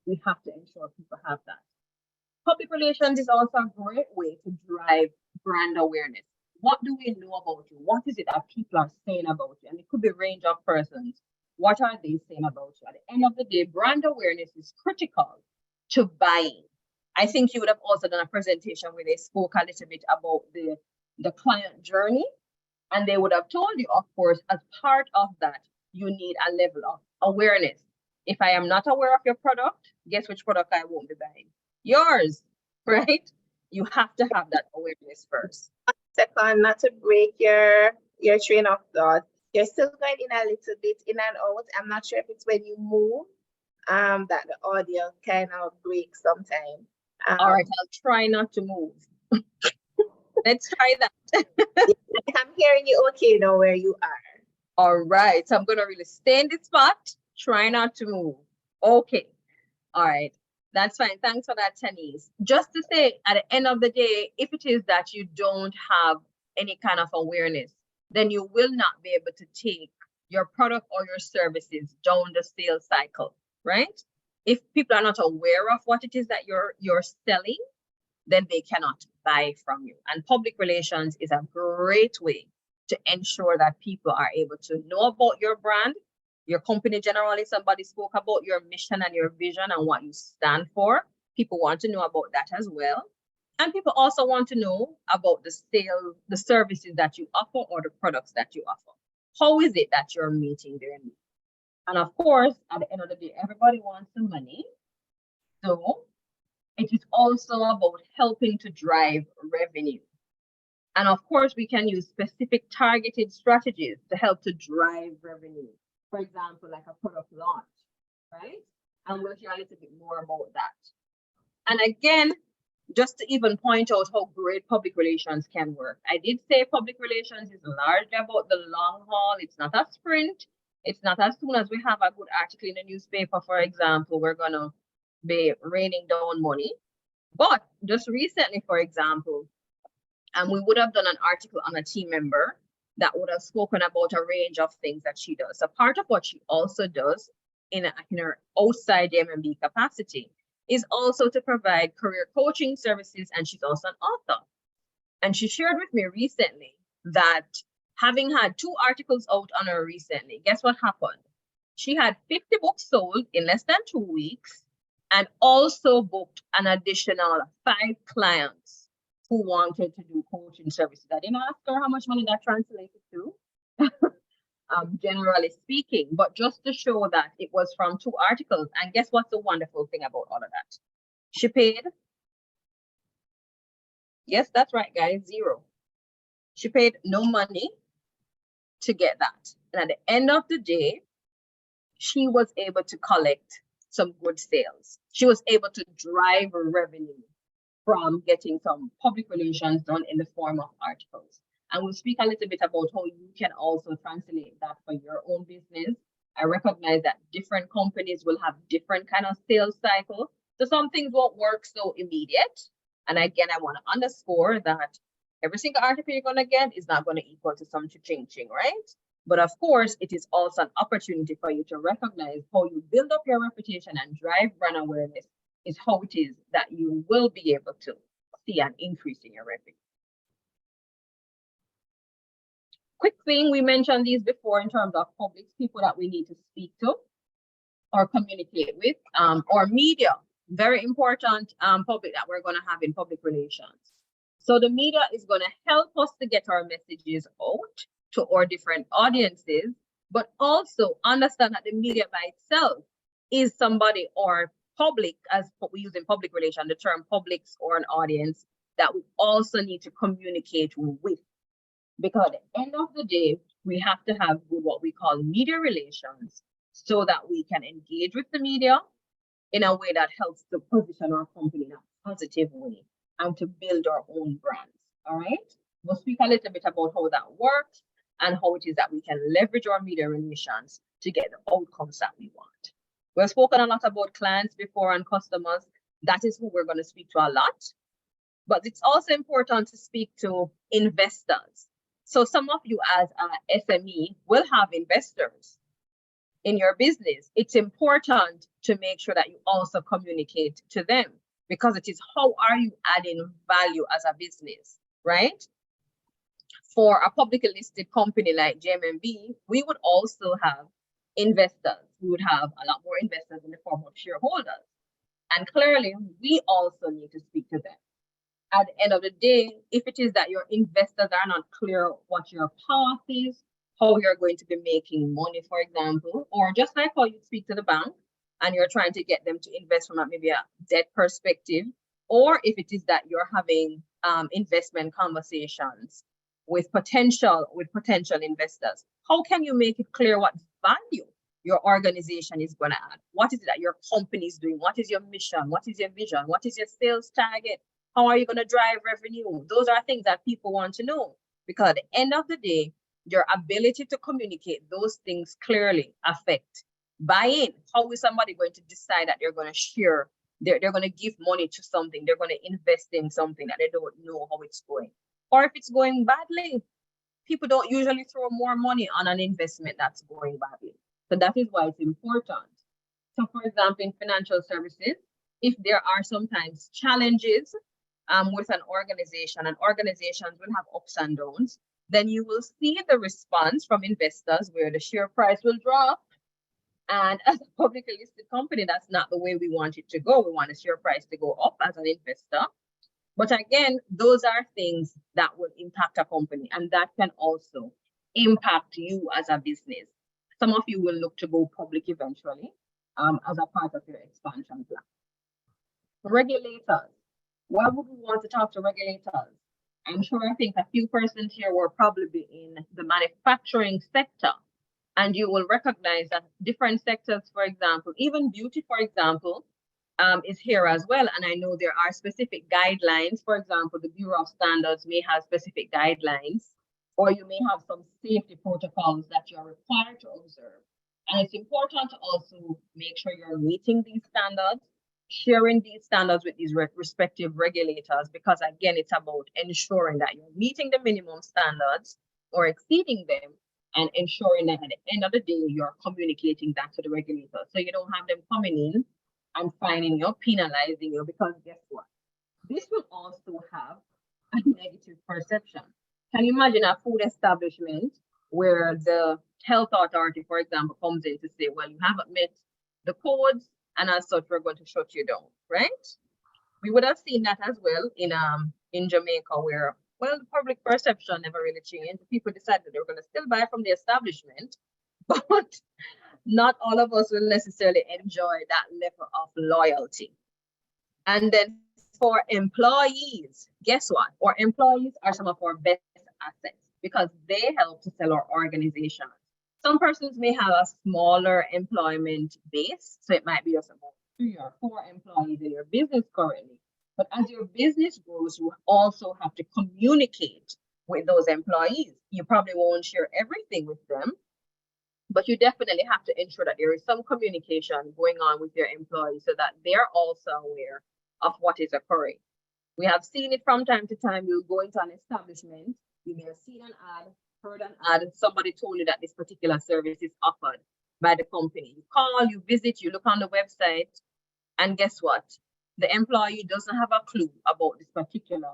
We have to ensure people have that. Public relations is also a great way to drive brand awareness. What do we know about you? What is it that people are saying about you? And it could be a range of persons. What are they saying about you? At the end of the day, brand awareness is critical to buying. I think you would have also done a presentation where they spoke a little bit about the client journey. And they would have told you, of course, as part of that, you need a level of awareness. If I am not aware of your product, guess which product I won't be buying? Yours, right? You have to have that awareness first. Second, not to break your train of thought. You're still going in a little bit in and out. I'm not sure if it's when you move that the audio kind of breaks sometime. All right, I'll try not to move. Let's try that. I'm hearing you okay now where you are. All right, so I'm gonna really stay in this spot, try not to move. Okay, all right, that's fine. Thanks for that, Tanise. Just to say, at the end of the day, if it is that you don't have any kind of awareness, then you will not be able to take your product or your services down the sales cycle, right? If people are not aware of what it is that you're selling, then they cannot buy from you. And public relations is a great way to ensure that people are able to know about your brand, your company generally. Somebody spoke about your mission and your vision and what you stand for. People want to know about that as well. And people also want to know about the services that you offer or the products that you offer. How is it that you're meeting their needs? And of course, at the end of the day, everybody wants some money. So it is also about helping to drive revenue. And of course, we can use specific targeted strategies to help to drive revenue. For example, like a product launch, right? And we'll hear a little bit more about that. And again, just to even point out how great public relations can work. I did say public relations is largely about the long haul. It's not a sprint. It's not as soon as we have a good article in the newspaper, for example, we're gonna be raining down money. But just recently, for example, we would have done an article on a team member that would have spoken about a range of things that she does. So part of what she also does in her outside JMMB capacity is also to provide career coaching services, and she's also an author. And she shared with me recently that having had 2 articles out on her recently, guess what happened? She had 50 books sold in less than 2 weeks and also booked an additional 5 clients who wanted to do coaching services. I didn't ask her how much money that translated to, generally speaking, but just to show that it was from 2 articles. And guess what's the wonderful thing about all of that? She paid, yes, that's right, guys, 0. She paid no money to get that. And at the end of the day, she was able to collect some good sales. She was able to drive revenue from getting some public relations done in the form of articles. And we'll speak a little bit about how you can also translate that for your own business. I recognize that different companies will have different kind of sales cycles. So some things won't work so immediate. And again, I want to underscore that every single article you're going to get is not going to equal to some ching, right? But of course, it is also an opportunity for you to recognize how you build up your reputation and drive brand awareness is how it is that you will be able to see an increase in your revenue. Quick thing, we mentioned these before in terms of public people that we need to speak to or communicate with, or media, very important public that we're going to have in public relations. So the media is going to help us to get our messages out to our different audiences, but also understand that the media by itself is somebody or public, as what we use in public relation, the term publics or an audience that we also need to communicate with. Because at the end of the day, we have to have good what we call media relations so that we can engage with the media in a way that helps to position our company in a positive way and to build our own brands. All right. We'll speak a little bit about how that works and how it is that we can leverage our media relations to get the outcomes that we want. We've spoken a lot about clients before and customers. That is who we're going to speak to a lot. But it's also important to speak to investors. So some of you as an SME will have investors in your business. It's important to make sure that you also communicate to them, because it is how are you adding value as a business, right? For a publicly listed company like JMMB, we would also have investors. We would have a lot more investors in the form of shareholders. And clearly, we also need to speak to them. At the end of the day, if it is that your investors are not clear what your path is, how you're going to be making money, for example, or just like how you speak to the bank and you're trying to get them to invest from maybe a debt perspective, or if it is that you're having investment conversations with potential investors, how can you make it clear what value your organization is going to add? What is it that your company is doing? What is your mission? What is your vision? What is your sales target? How are you going to drive revenue? Those are things that people want to know, because at the end of the day, your ability to communicate those things clearly affect buy-in. How is somebody going to decide that they're going to share? They're going to give money to something. They're going to invest in something that they don't know how it's going. Or if it's going badly, people don't usually throw more money on an investment that's going badly. So that is why it's important. So for example, in financial services, if there are sometimes challenges with an organization, and organizations will have ups and downs, then you will see the response from investors where the share price will drop. And as a publicly listed company, that's not the way we want it to go. We want the share price to go up as an investor. But again, those are things that will impact a company, and that can also impact you as a business. Some of you will look to go public eventually as a part of your expansion plan. Regulators. Why would we want to talk to regulators? I'm sure I think a few persons here were probably in the manufacturing sector, and you will recognize that different sectors, for example, even beauty, for example, is here as well. And I know there are specific guidelines. For example, the Bureau of Standards may have specific guidelines, or you may have some safety protocols that you're required to observe. And it's important to also make sure you're meeting these standards, sharing these standards with these respective regulators, because again, it's about ensuring that you're meeting the minimum standards or exceeding them, and ensuring that at the end of the day, you're communicating that to the regulators. So you don't have them coming in and finding you, penalizing you, because guess what? This will also have a negative perception. Can you imagine a food establishment where the health authority, for example, comes in to say, well, you haven't met the codes, and as such, we're going to shut you down, right? We would have seen that as well in Jamaica, where, well, the public perception never really changed. People decided they were going to still buy from the establishment, but not all of us will necessarily enjoy that level of loyalty. And then for employees, guess what? Our employees are some of our best assets because they help to sell our organization. Some persons may have a smaller employment base, so it might be just about 3 or 4 employees in your business currently. But as your business grows, you also have to communicate with those employees. You probably won't share everything with them, but you definitely have to ensure that there is some communication going on with your employees so that they're also aware of what is occurring. We have seen it from time to time. You go into an establishment, you may have seen an ad, heard an ad, somebody told you that this particular service is offered by the company. You call, you visit, you look on the website, and guess what? The employee doesn't have a clue about this particular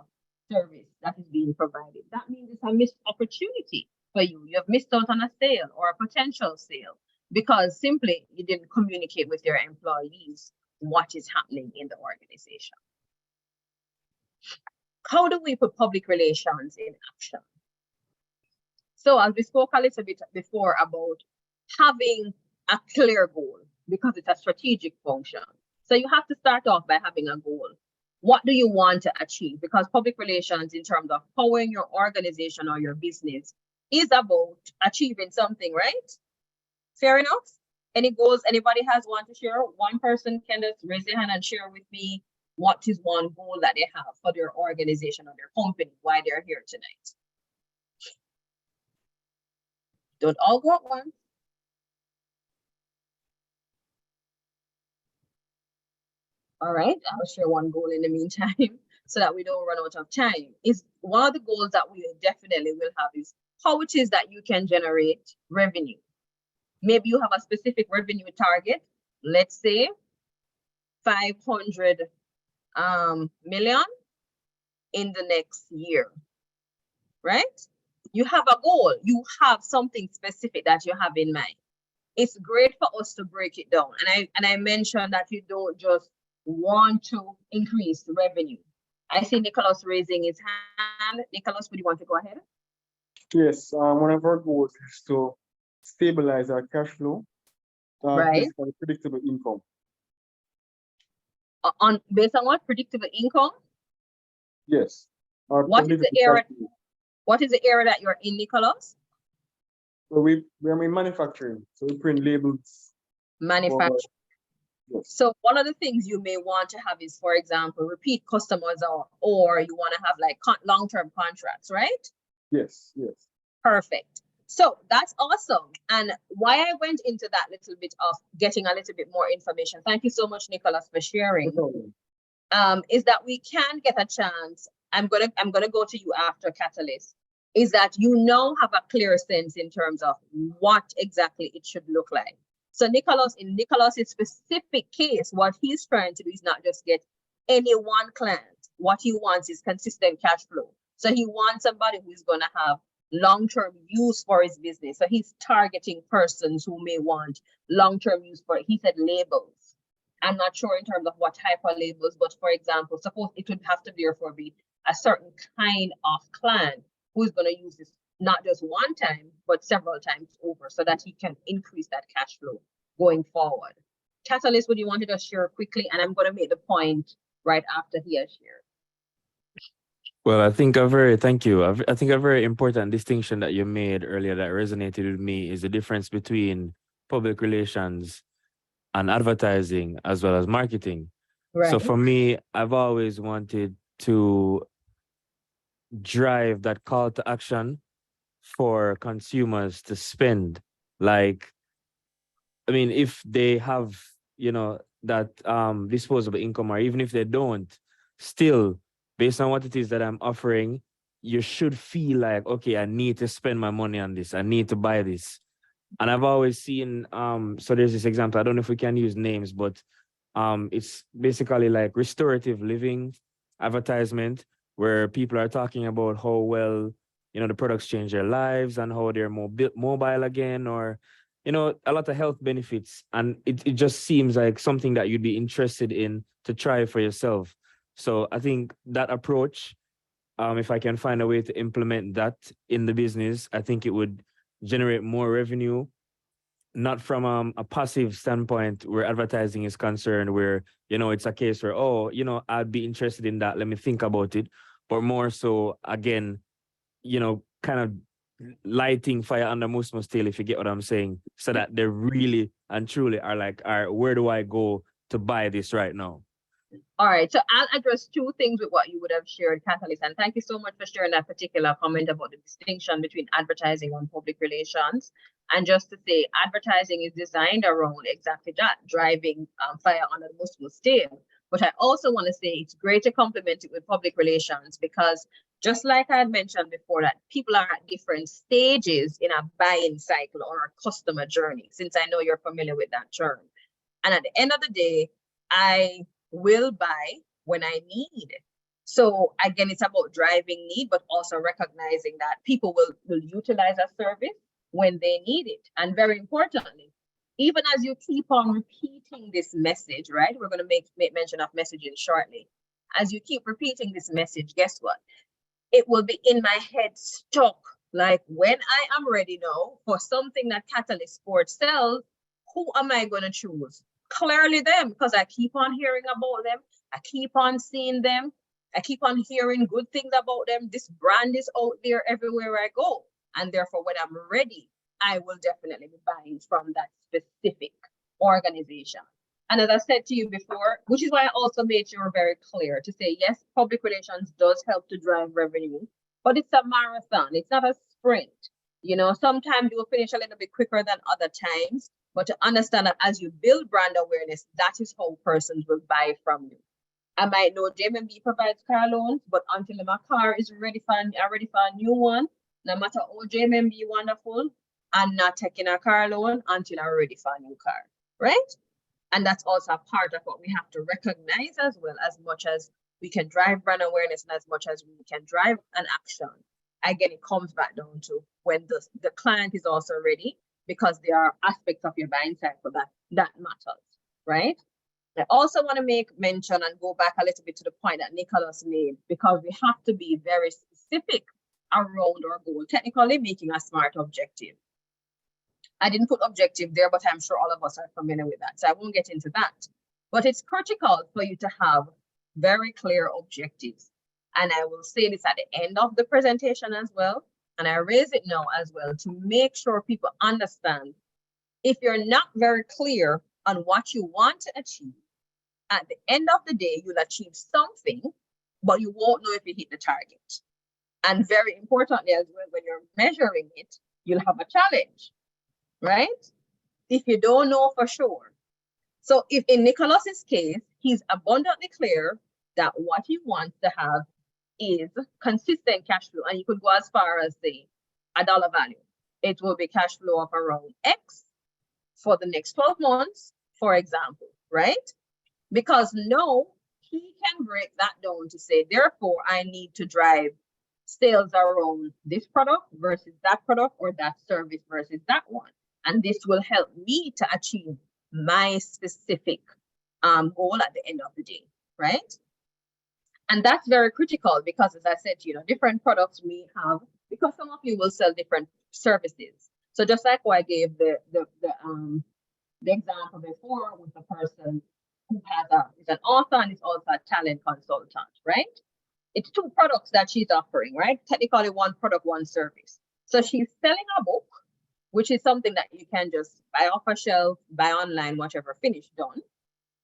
service that is being provided. That means it's a missed opportunity for you. You have missed out on a sale or a potential sale because simply you didn't communicate with your employees what is happening in the organization. How do we put public relations in action? So as we spoke a little bit before about having a clear goal, because it's a strategic function. So you have to start off by having a goal. What do you want to achieve? Because public relations in terms of powering your organization or your business is about achieving something, right? Fair enough? Any goals anybody has want to share? One person can just raise their hand and share with me what is one goal that they have for their organization or their company, why they're here tonight. Don't all go at once. All right, I'll share one goal in the meantime so that we don't run out of time. Is one of the goals that we definitely will have is how it is that you can generate revenue. Maybe you have a specific revenue target, let's say 500 million in the next year, right? You have a goal, you have something specific that you have in mind. It's great for us to break it down. And I mentioned that you don't just want to increase the revenue. I see Nicholas raising his hand. Nicholas, would you want to go ahead? Yes, one of our goals is to stabilize our cash flow, Right. for predictable income. Based on what? Predictable income? Yes. Or What is the political area? campaign. What is the area that you're in, Nicholas? So we are in manufacturing. So we print labels. Manufacturing. Yes. So one of the things you may want to have is, for example, repeat customers, or you want to have like long-term contracts, right? Yes, yes. Perfect. So that's awesome. And why I went into that little bit of getting a little bit more information, thank you so much, Nicholas, for sharing, is that we can get a chance. I'm gonna go to you after Catalyst, is that you now have a clear sense in terms of what exactly it should look like. So Nicholas, in Nicholas's specific case, what he's trying to do is not just get any one client. What he wants is consistent cash flow. So he wants somebody who is gonna have long-term use for his business. So he's targeting persons who may want long-term use for it. He said labels. I'm not sure in terms of what type of labels, but for example, suppose it would have to therefore be a certain kind of client who is going to use this not just one time, but several times over, so that he can increase that cash flow going forward. Catalyst, would you want to just share quickly? And I'm going to make the point right after he has shared. Well, thank you. I think a very important distinction that you made earlier that resonated with me is the difference between public relations and advertising as well as marketing. Right. So for me, I've always wanted to drive that call to action for consumers to spend. Like, I mean, if they have, that disposable income, or even if they don't, still, based on what it is that I'm offering, you should feel like, okay, I need to spend my money on this. I need to buy this. And I've always seen, so there's this example, I don't know if we can use names, but it's basically like restorative living advertisement where people are talking about how well, the products change their lives and how they're mobile again, or, a lot of health benefits. And it just seems like something that you'd be interested in to try for yourself. So I think that approach, if I can find a way to implement that in the business, I think it would generate more revenue, not from a passive standpoint where advertising is concerned, where, it's a case where, I'd be interested in that, let me think about it, but more so, again, kind of lighting fire under most tail, if you get what I'm saying, so that they really and truly are like, all right, where do I go to buy this right now? All right, so I'll address two things with what you would have shared, Catalyst, and thank you so much for sharing that particular comment about the distinction between advertising and public relations. And just to say, advertising is designed around exactly that, driving fire under the most tail. But I also want to say it's great to complement it with public relations, because just like I had mentioned before, that people are at different stages in a buying cycle or a customer journey, since I know you're familiar with that term. And at the end of the day, I will buy when I need. So again, it's about driving need, but also recognizing that people will utilize a service when they need it. And very importantly, even as you keep on repeating this message, right? We're going to make mention of messaging shortly. As you keep repeating this message, guess what? It will be in my head stuck. Like, when I am ready now for something that Catalyst Sports sells, who am I going to choose? Clearly them, because I keep on hearing about them. I keep on seeing them. I keep on hearing good things about them. This brand is out there everywhere I go. And therefore, when I'm ready, I will definitely be buying from that specific organization. And as I said to you before, which is why I also made sure very clear to say, yes, public relations does help to drive revenue, but it's a marathon. It's not a sprint. Sometimes you'll finish a little bit quicker than other times, but to understand that as you build brand awareness, that is how persons will buy from you. I might know JMMB provides car loans, but until my car is ready for a new one, no matter how JMMB wonderful, I'm not taking a car loan until I'm ready for a new car, right? And that's also a part of what we have to recognize as well, as much as we can drive brand awareness and as much as we can drive an action. Again, it comes back down to when the client is also ready, because there are aspects of your buying cycle that matters, right? I also want to make mention and go back a little bit to the point that Nicholas made, because we have to be very specific around our goal, technically making a SMART objective. I didn't put objective there, but I'm sure all of us are familiar with that, so I won't get into that. But it's critical for you to have very clear objectives. And I will say this at the end of the presentation as well. And I raise it now as well to make sure people understand, if you're not very clear on what you want to achieve, at the end of the day, you'll achieve something, but you won't know if you hit the target. And very importantly as well, when you're measuring it, you'll have a challenge, right? If you don't know for sure. So if in Nicholas's case, he's abundantly clear that what he wants to have is consistent cash flow, and you could go as far as say a dollar value. It will be cash flow of around X for the next 12 months, for example, right? Because no, he can break that down to say, therefore, I need to drive sales around this product versus that product, or that service versus that one. And this will help me to achieve my specific goal at the end of the day, right? And that's very critical because, as I said, different products we have, because some of you will sell different services. So just like what I gave the example before with the person who is an author and is also a talent consultant, right? It's two products that she's offering, right? Technically one product, one service. So she's selling a book, which is something that you can just buy off a shelf, buy online, whatever, finished, done.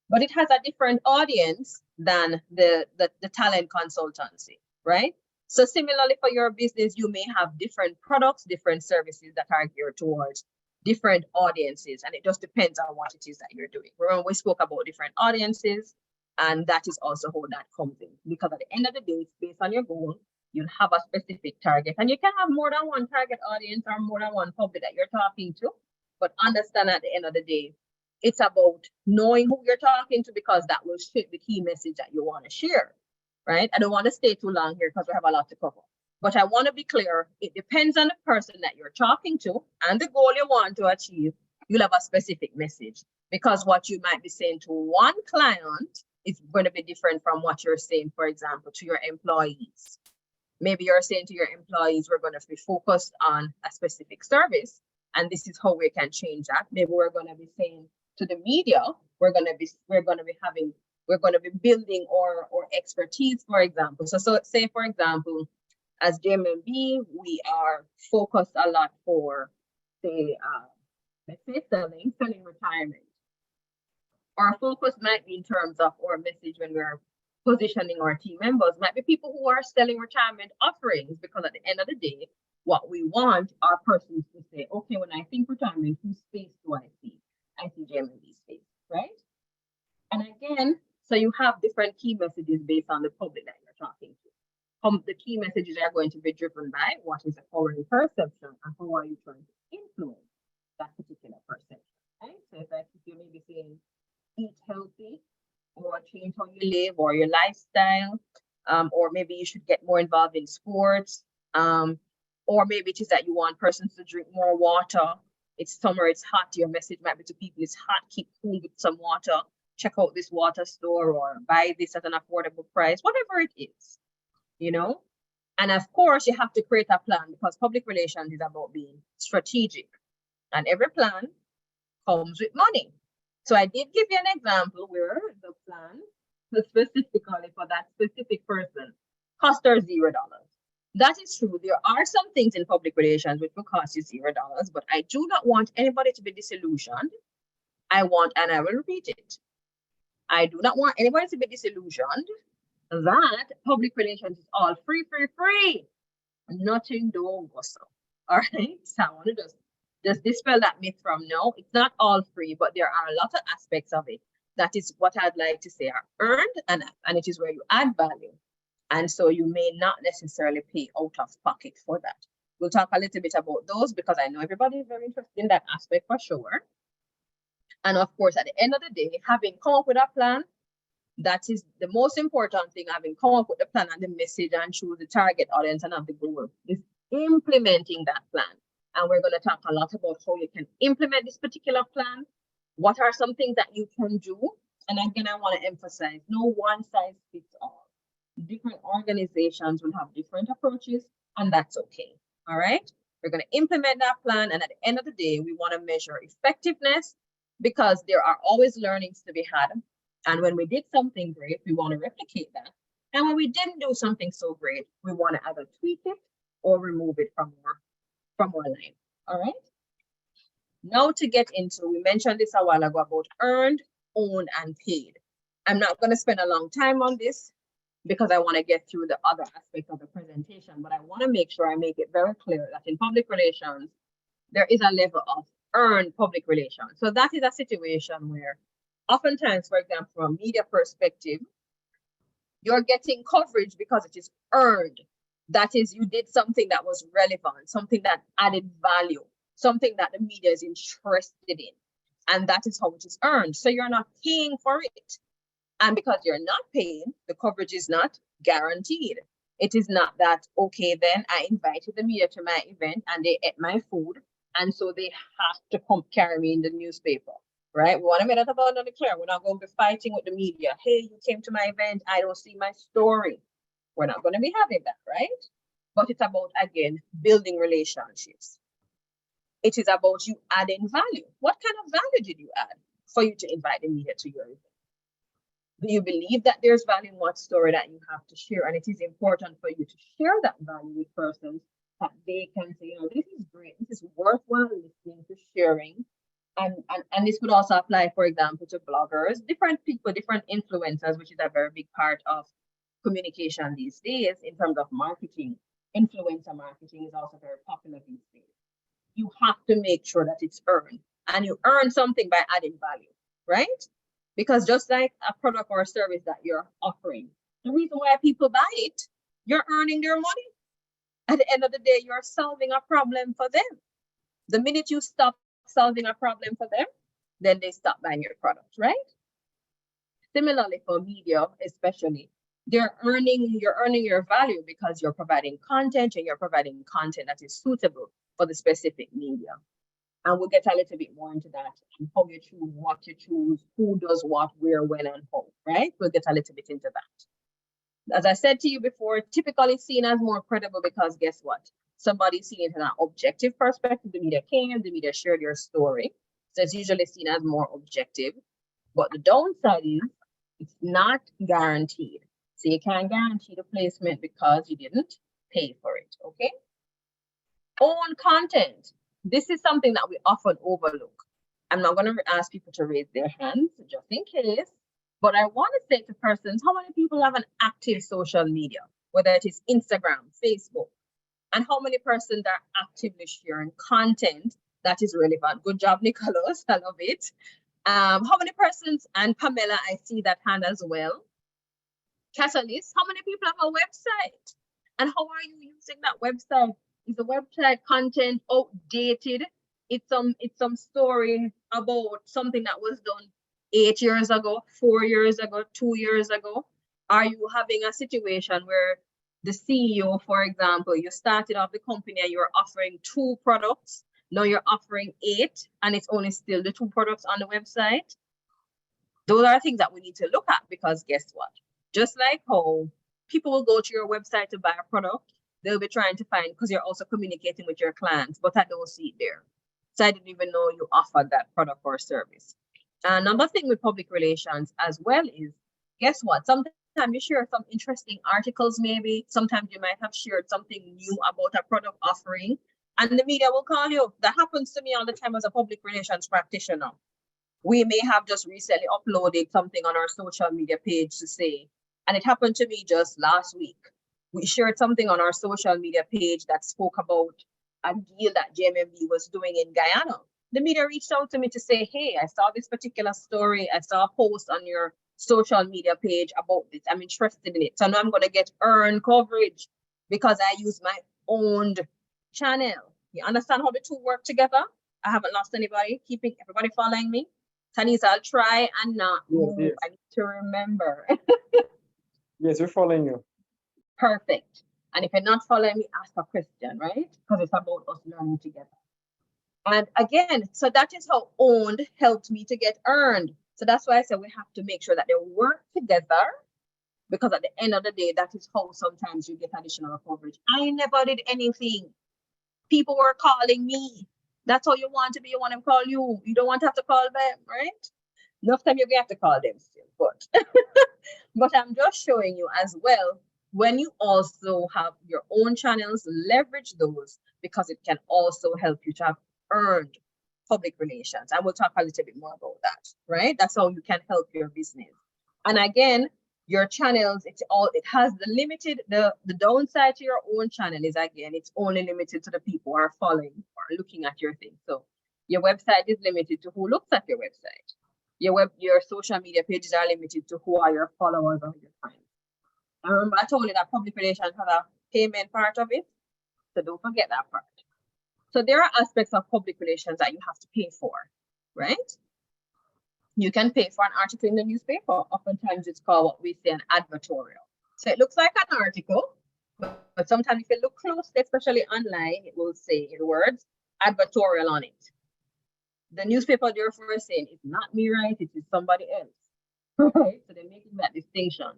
But it has a different audience than the talent consultancy, right? So similarly for your business, you may have different products, different services that are geared towards different audiences. And it just depends on what it is that you're doing. Remember, we spoke about different audiences, and that is also how that comes in. Because at the end of the day, it's based on your goal. You'll have a specific target, and you can have more than one target audience or more than one public that you're talking to. But understand at the end of the day, it's about knowing who you're talking to, because that will shape the key message that you want to share, right? I don't want to stay too long here because we have a lot to cover. But I want to be clear, it depends on the person that you're talking to and the goal you want to achieve. You'll have a specific message, because what you might be saying to one client is going to be different from what you're saying, for example, to your employees. Maybe you're saying to your employees, we're going to be focused on a specific service, and this is how we can change that. Maybe we're going to be saying to the media, we're going to be building our expertise, for example. So say, for example, as JMMB, we are focused a lot for, say, let's say selling retirement. Our focus might be in terms of our message when we're positioning our team members, might be people who are selling retirement offerings, because at the end of the day, what we want our persons to say, okay, when I think retirement, whose space do I see? I see JMMB space, right? And again, so you have different key messages based on the public that you're talking to. The key messages are going to be driven by what is the current perception and how are you trying to influence that particular perception, right? So if you may be saying eat healthy, or change how you live, or your lifestyle, or maybe you should get more involved in sports, or maybe it is that you want persons to drink more water. It's summer, it's hot, your message might be to people, it's hot, keep cool with some water, check out this water store, or buy this at an affordable price, whatever it is, And of course, you have to create a plan, because public relations is about being strategic, and every plan comes with money. So I did give you an example where the plan specifically for that specific person cost her $0. That is true. There are some things in public relations which will cost you $0, but I do not want anybody to be disillusioned. And I will repeat it. I do not want anybody to be disillusioned that public relations is all free. Nothing don't go so. All right. So I want to just dispel that myth from now. It's not all free, but there are a lot of aspects of it. That is what I'd like to say are earned, and it is where you add value. And so you may not necessarily pay out of pocket for that. We'll talk a little bit about those, because I know everybody is very interested in that aspect for sure. And of course, at the end of the day, having come up with a plan, that is the most important thing. Having come up with the plan and the message and choose the target audience and have the goal, is implementing that plan. And we're going to talk a lot about how you can implement this particular plan. What are some things that you can do? And again, I want to emphasize, no one size fits all. Different organizations will have different approaches, and that's okay. All right. We're going to implement that plan. And at the end of the day, we want to measure effectiveness, because there are always learnings to be had. And when we did something great, we want to replicate that. And when we didn't do something so great, we want to either tweak it or remove it from our line. All right. Now to get into, we mentioned this a while ago about earned, owned, and paid. I'm not going to spend a long time on this because I want to get through the other aspects of the presentation, but I want to make sure I make it very clear that in public relations, there is a level of earned public relations. So that is a situation where oftentimes, for example, from a media perspective, you're getting coverage because it is earned. That is, you did something that was relevant, something that added value, something that the media is interested in. And that is how it is earned. So you're not paying for it. And because you're not paying, the coverage is not guaranteed. It is not that, okay, then I invited the media to my event and they ate my food. And so they have to come carry me in the newspaper, right? We want to make that abundantly clear. We're not going to be fighting with the media. Hey, you came to my event. I don't see my story. We're not going to be having that, right? But it's about, again, building relationships. It is about you adding value. What kind of value did you add for you to invite the media to your event? Do you believe that there's value in what story that you have to share? And it is important for you to share that value with persons that they can say, you know, this is great, this is worthwhile listening to, sharing. And this would also apply, for example, to bloggers, different people, different influencers, which is a very big part of communication these days in terms of marketing. Influencer marketing is also very popular these days. You have to make sure that it's earned, and you earn something by adding value, right? Because just like a product or a service that you're offering, the reason why people buy it, you're earning their money. At the end of the day, you're solving a problem for them. The minute you stop solving a problem for them, then they stop buying your product, right? Similarly for media, especially, you're earning your value because you're providing content, and you're providing content that is suitable for the specific media. And we'll get a little bit more into that, and how you choose, what you choose, who does what, where, when, and how, right? We'll get a little bit into that. As I said to you before, typically seen as more credible because guess what? Somebody's seen it in an objective perspective. The media came, the media shared your story. So it's usually seen as more objective. But the downside is it's not guaranteed. So you can't guarantee the placement because you didn't pay for it, okay? Own content. This is something that we often overlook. I'm not going to ask people to raise their hands just in case, but I want to say to persons, how many people have an active social media, whether it is Instagram, Facebook, and how many persons are actively sharing content that is relevant? Good job, Nicholas. I love it. How many persons, and Pamela, I see that hand as well. Catalyst, how many people have a website? And how are you using that website? Is the website content outdated? It's some story about something that was done 8 years ago, 4 years ago, 2 years ago. Are you having a situation where the CEO, for example, you started off the company and you're offering 2 products, now you're offering 8, and it's only still the 2 products on the website? Those are things that we need to look at, because guess what? Just like how people will go to your website to buy a product, they'll be trying to find, because you're also communicating with your clients, but I don't see it there. So I didn't even know you offered that product or service. Another thing with public relations as well is, guess what? Sometimes you share some interesting articles, maybe. Sometimes you might have shared something new about a product offering, and the media will call you. That happens to me all the time as a public relations practitioner. We may have just recently uploaded something on our social media page to say, and it happened to me just last week. We shared something on our social media page that spoke about a deal that JMMB was doing in Guyana. The media reached out to me to say, hey, I saw this particular story. I saw a post on your social media page about this. I'm interested in it. So now I'm going to get earned coverage because I use my own channel. You understand how the two work together? I haven't lost anybody, keeping everybody following me. Tanis, I'll try and not move. Yes. I need to remember. Yes, we're following you. Perfect. And if you're not following me, ask a question, right? Because it's about us learning together. And again, so that is how owned helped me to get earned. So that's why I said we have to make sure that they work together, because at the end of the day, that is how sometimes you get additional coverage. I never did anything. People were calling me. That's how you want to be. You want them to call you. You don't want to have to call them, right? Enough time you have to call them still, but but I'm just showing you as well, when you also have your own channels, leverage those, because it can also help you to have earned public relations. And we'll talk a little bit more about that, right? That's how you can help your business. And again, your channels, it has the limited, the downside to your own channel is, again, it's only limited to the people who are following or looking at your thing. So your website is limited to who looks at your website. Your social media pages are limited to who are your followers or your friends. And remember, I told you that public relations have a payment part of it, so don't forget that part. So there are aspects of public relations that you have to pay for, right? You can pay for an article in the newspaper. Oftentimes it's called what we say an advertorial. So it looks like an article, but sometimes if you look closely, especially online, it will say in words, advertorial on it. The newspaper they're first saying, it's not me, right? It is somebody else, right? So they're making that distinction.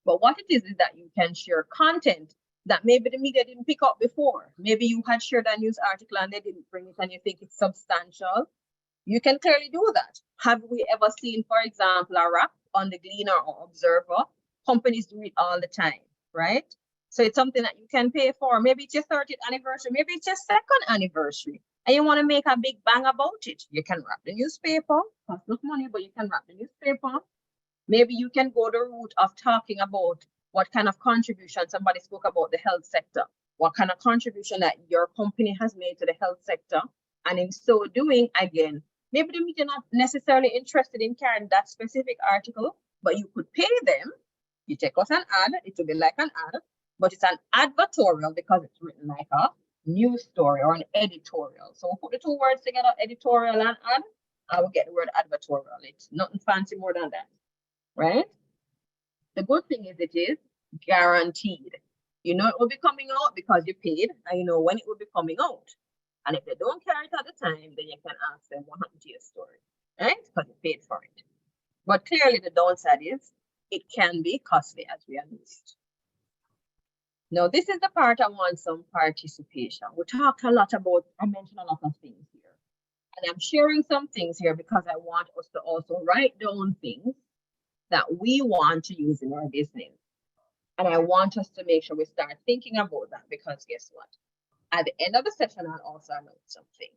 But what it is that you can share content that maybe the media didn't pick up before. Maybe you had shared a news article and they didn't bring it and you think it's substantial. You can clearly do that. Have we ever seen, for example, a wrap on the Gleaner or Observer? Companies do it all the time, right? So it's something that you can pay for. Maybe it's your 30th anniversary, maybe it's your 2nd anniversary, and you want to make a big bang about it. You can wrap the newspaper, cost no money, but you can wrap the newspaper. Maybe you can go the route of talking about what kind of contribution. Somebody spoke about the health sector, what kind of contribution that your company has made to the health sector. And in so doing, again, maybe the media not necessarily interested in carrying that specific article, but you could pay them. You take out an ad, it will be like an ad, but it's an advertorial because it's written like a news story or an editorial. So we'll put the two words together, editorial and ad, I will get the word advertorial. It's nothing fancy more than that, right? The good thing is it is guaranteed. You know it will be coming out because you paid, and you know when it will be coming out. And if they don't carry it at the time, then you can ask them what happened to your story, right? Because you paid for it. But clearly the downside is it can be costly, as we announced. Now, this is the part I want some participation. We talk a lot about, I mentioned a lot of things here. And I'm sharing some things here because I want us to also write down things that we want to use in our business. And I want us to make sure we start thinking about that, because guess what? At the end of the session, I'll also announce something,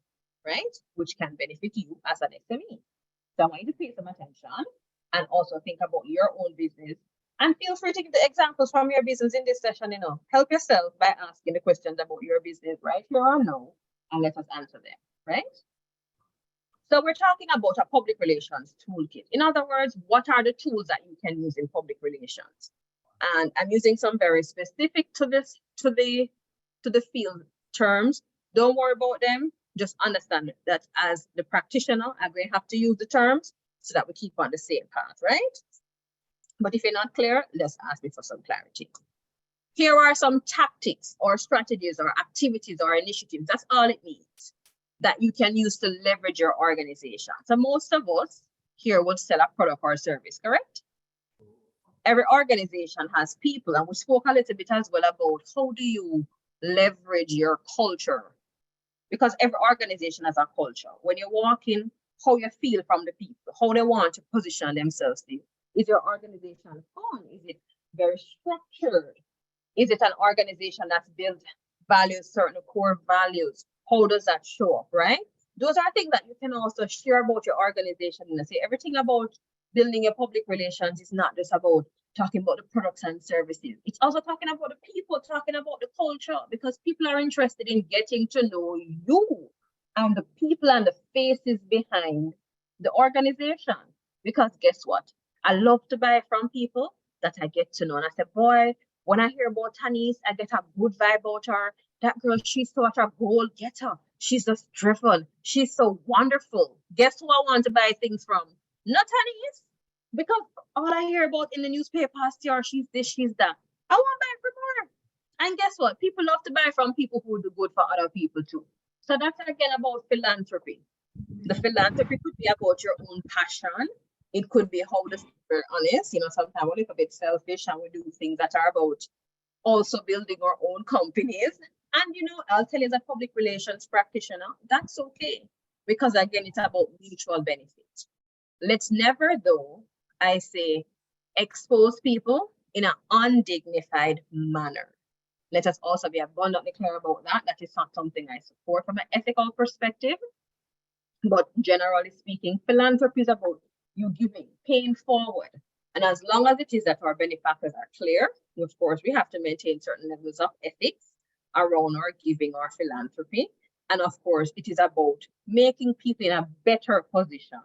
right? Which can benefit you as an SME. So I want you to pay some attention and also think about your own business. And feel free to give the examples from your business in this session, you know. Help yourself by asking the questions about your business right here or now, and let us answer them, right? So we're talking about a public relations toolkit. In other words, what are the tools that you can use in public relations? And I'm using some very specific to this, to the field terms. Don't worry about them. Just understand that as the practitioner, I'm going to have to use the terms so that we keep on the same path, right? But if you're not clear, let's ask me for some clarity. Here are some tactics or strategies or activities or initiatives. That's all it means that you can use to leverage your organization. So most of us here would sell a product or service, correct? Every organization has people, and we spoke a little bit as well about how do you leverage your culture, because every organization has a culture. When you walk in, how you feel from the people, how they want to position themselves. Is your organization fun? Is it very structured? Is it an organization that's built values, certain core values? How does that show up, right? Those are things that you can also share about your organization and say everything about building your public relations is not just about talking about the products and services. It's also talking about the people, talking about the culture, because people are interested in getting to know you and the people and the faces behind the organization. Because guess what? I love to buy from people that I get to know. And I say, boy, when I hear about Tanis, I get a good vibe about her. That girl, she's such a goal getter. She's just driven. She's so wonderful. Guess who I want to buy things from? Not Tanis. Because all I hear about in the newspaper is she's this, she's that. I want to buy from her. And guess what? People love to buy from people who do good for other people too. So that's again about philanthropy. The philanthropy could be about your own passion. It could be how to be honest. You know, sometimes we're a little bit selfish and we do things that are about also building our own companies. And, you know, I'll tell you as a public relations practitioner, that's okay. Because again, it's about mutual benefit. Let's never, though, I say, expose people in an undignified manner. Let us also be abundantly clear about that. That is not something I support from an ethical perspective. But generally speaking, philanthropy is about you giving, paying forward. And as long as it is that our benefactors are clear, of course, we have to maintain certain levels of ethics around our giving or philanthropy. And of course, it is about making people in a better position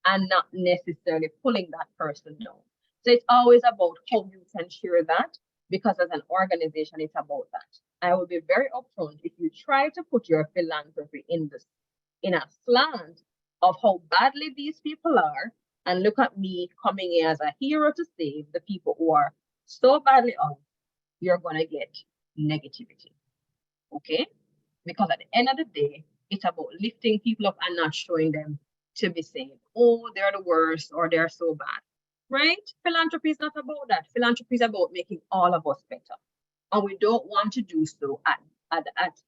and not necessarily pulling that person down. So it's always about how you can share that, because as an organization, it's about that. I will be very upfront if you try to put your philanthropy in a slant of how badly these people are, and look at me coming in as a hero to save the people who are so badly off, you're gonna get negativity. Okay? Because at the end of the day, it's about lifting people up and not showing them to be saying, oh, they're the worst or they're so bad. Right? Philanthropy is not about that. Philanthropy is about making all of us better. And we don't want to do so at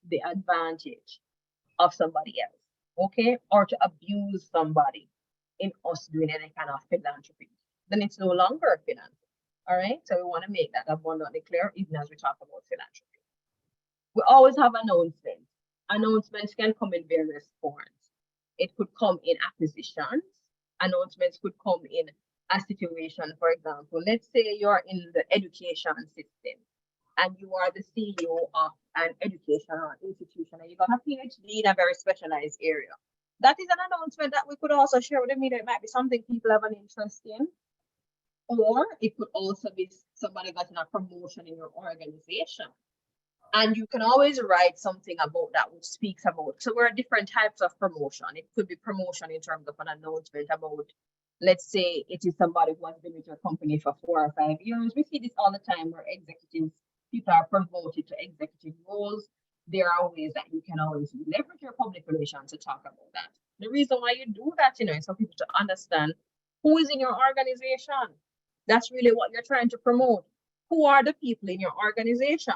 the advantage of somebody else. Okay? Or to abuse somebody in us doing any kind of philanthropy. Then it's no longer philanthropy. All right? So we want to make that abundantly clear even as we talk about philanthropy. We always have announcements. Announcements can come in various forms. It could come in acquisitions. Announcements could come in a situation, for example, let's say you're in the education system and you are the CEO of an educational institution and you got a PhD in a very specialized area. That is an announcement that we could also share with the media. It might be something people have an interest in. Or it could also be somebody getting a promotion in your organization. And you can always write something about that which speaks about, so there are different types of promotion. It could be promotion in terms of an announcement about, let's say it is somebody who has been with your company for 4 or 5 years. We see this all the time where executives, people are promoted to executive roles. There are ways that you can always leverage your public relations to talk about that. The reason why you do that, is for people to understand who is in your organization. That's really what you're trying to promote. Who are the people in your organization?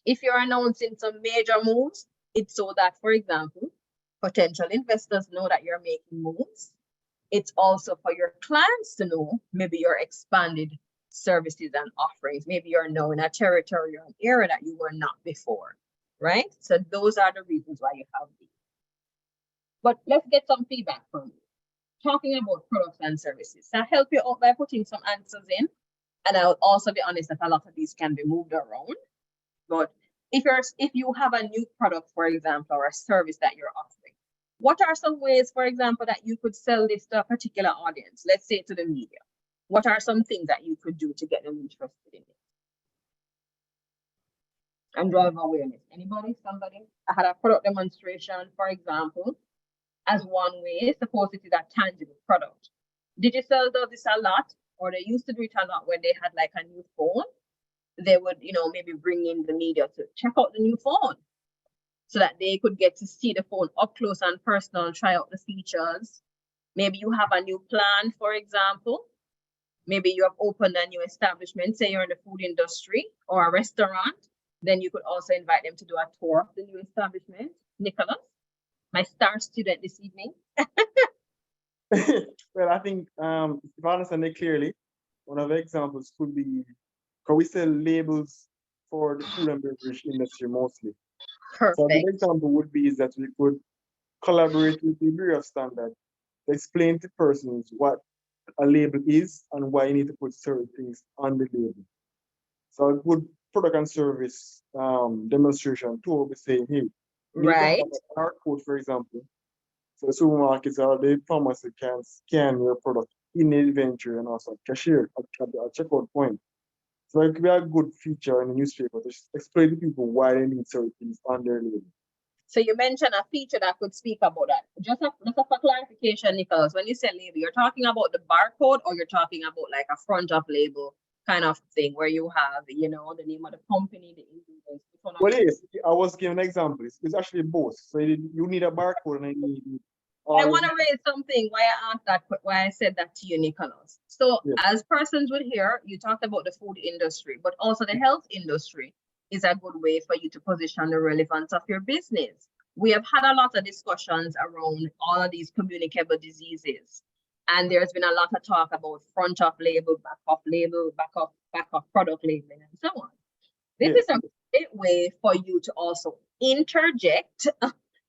If you're announcing some major moves, it's so that, for example, potential investors know that you're making moves. It's also for your clients to know maybe your expanded services and offerings. Maybe you're now in a territory or an area that you were not before, right? So those are the reasons why you have these. But let's get some feedback from you. Talking about products and services. So I'll help you out by putting some answers in. And I'll also be honest that a lot of these can be moved around. But if you have a new product, for example, or a service that you're offering, what are some ways, for example, that you could sell this to a particular audience? Let's say to the media. What are some things that you could do to get them interested in it? And drive awareness. Anybody? Somebody? I had a product demonstration, for example, as one way. Suppose it is a tangible product. Digicel does this a lot, or they used to do it a lot when they had like a new phone. They would, maybe bring in the media to check out the new phone so that they could get to see the phone up close and personal, try out the features. Maybe you have a new plan, for example. Maybe you have opened a new establishment, say you're in the food industry or a restaurant. Then you could also invite them to do a tour of the new establishment. Nicholas, my star student this evening. Well, I think if I understand it clearly, one of the examples could be, because we sell labels for the food and beverage industry mostly. Perfect. So a good example would be is that we could collaborate with the Bureau of Standard to explain to persons what a label is and why you need to put certain things on the label. So a good product and service demonstration tool will be saying, hey, right, our code, for example, so the supermarkets or the pharmacy can scan your product in the inventory and also cashier at the checkout point. So it could be a good feature in the newspaper to explain to people why they need certain things on their label. So you mentioned a feature that could speak about that. Just for clarification, Nicholas, when you say label, you're talking about the barcode or you're talking about like a front of label kind of thing where you have, the name of the company, the ingredients. Well, yes, I was giving an example. It's actually both. So you need a barcode and you need. I want to raise something why I asked that, why I said that to you, Nicholas. So as persons would hear, you talked about the food industry, but also the health industry is a good way for you to position the relevance of your business. we have had a lot of discussions around all of these communicable diseases. And there's been a lot of talk about front of label, back of product labeling, and so on. This is a great way for you to also interject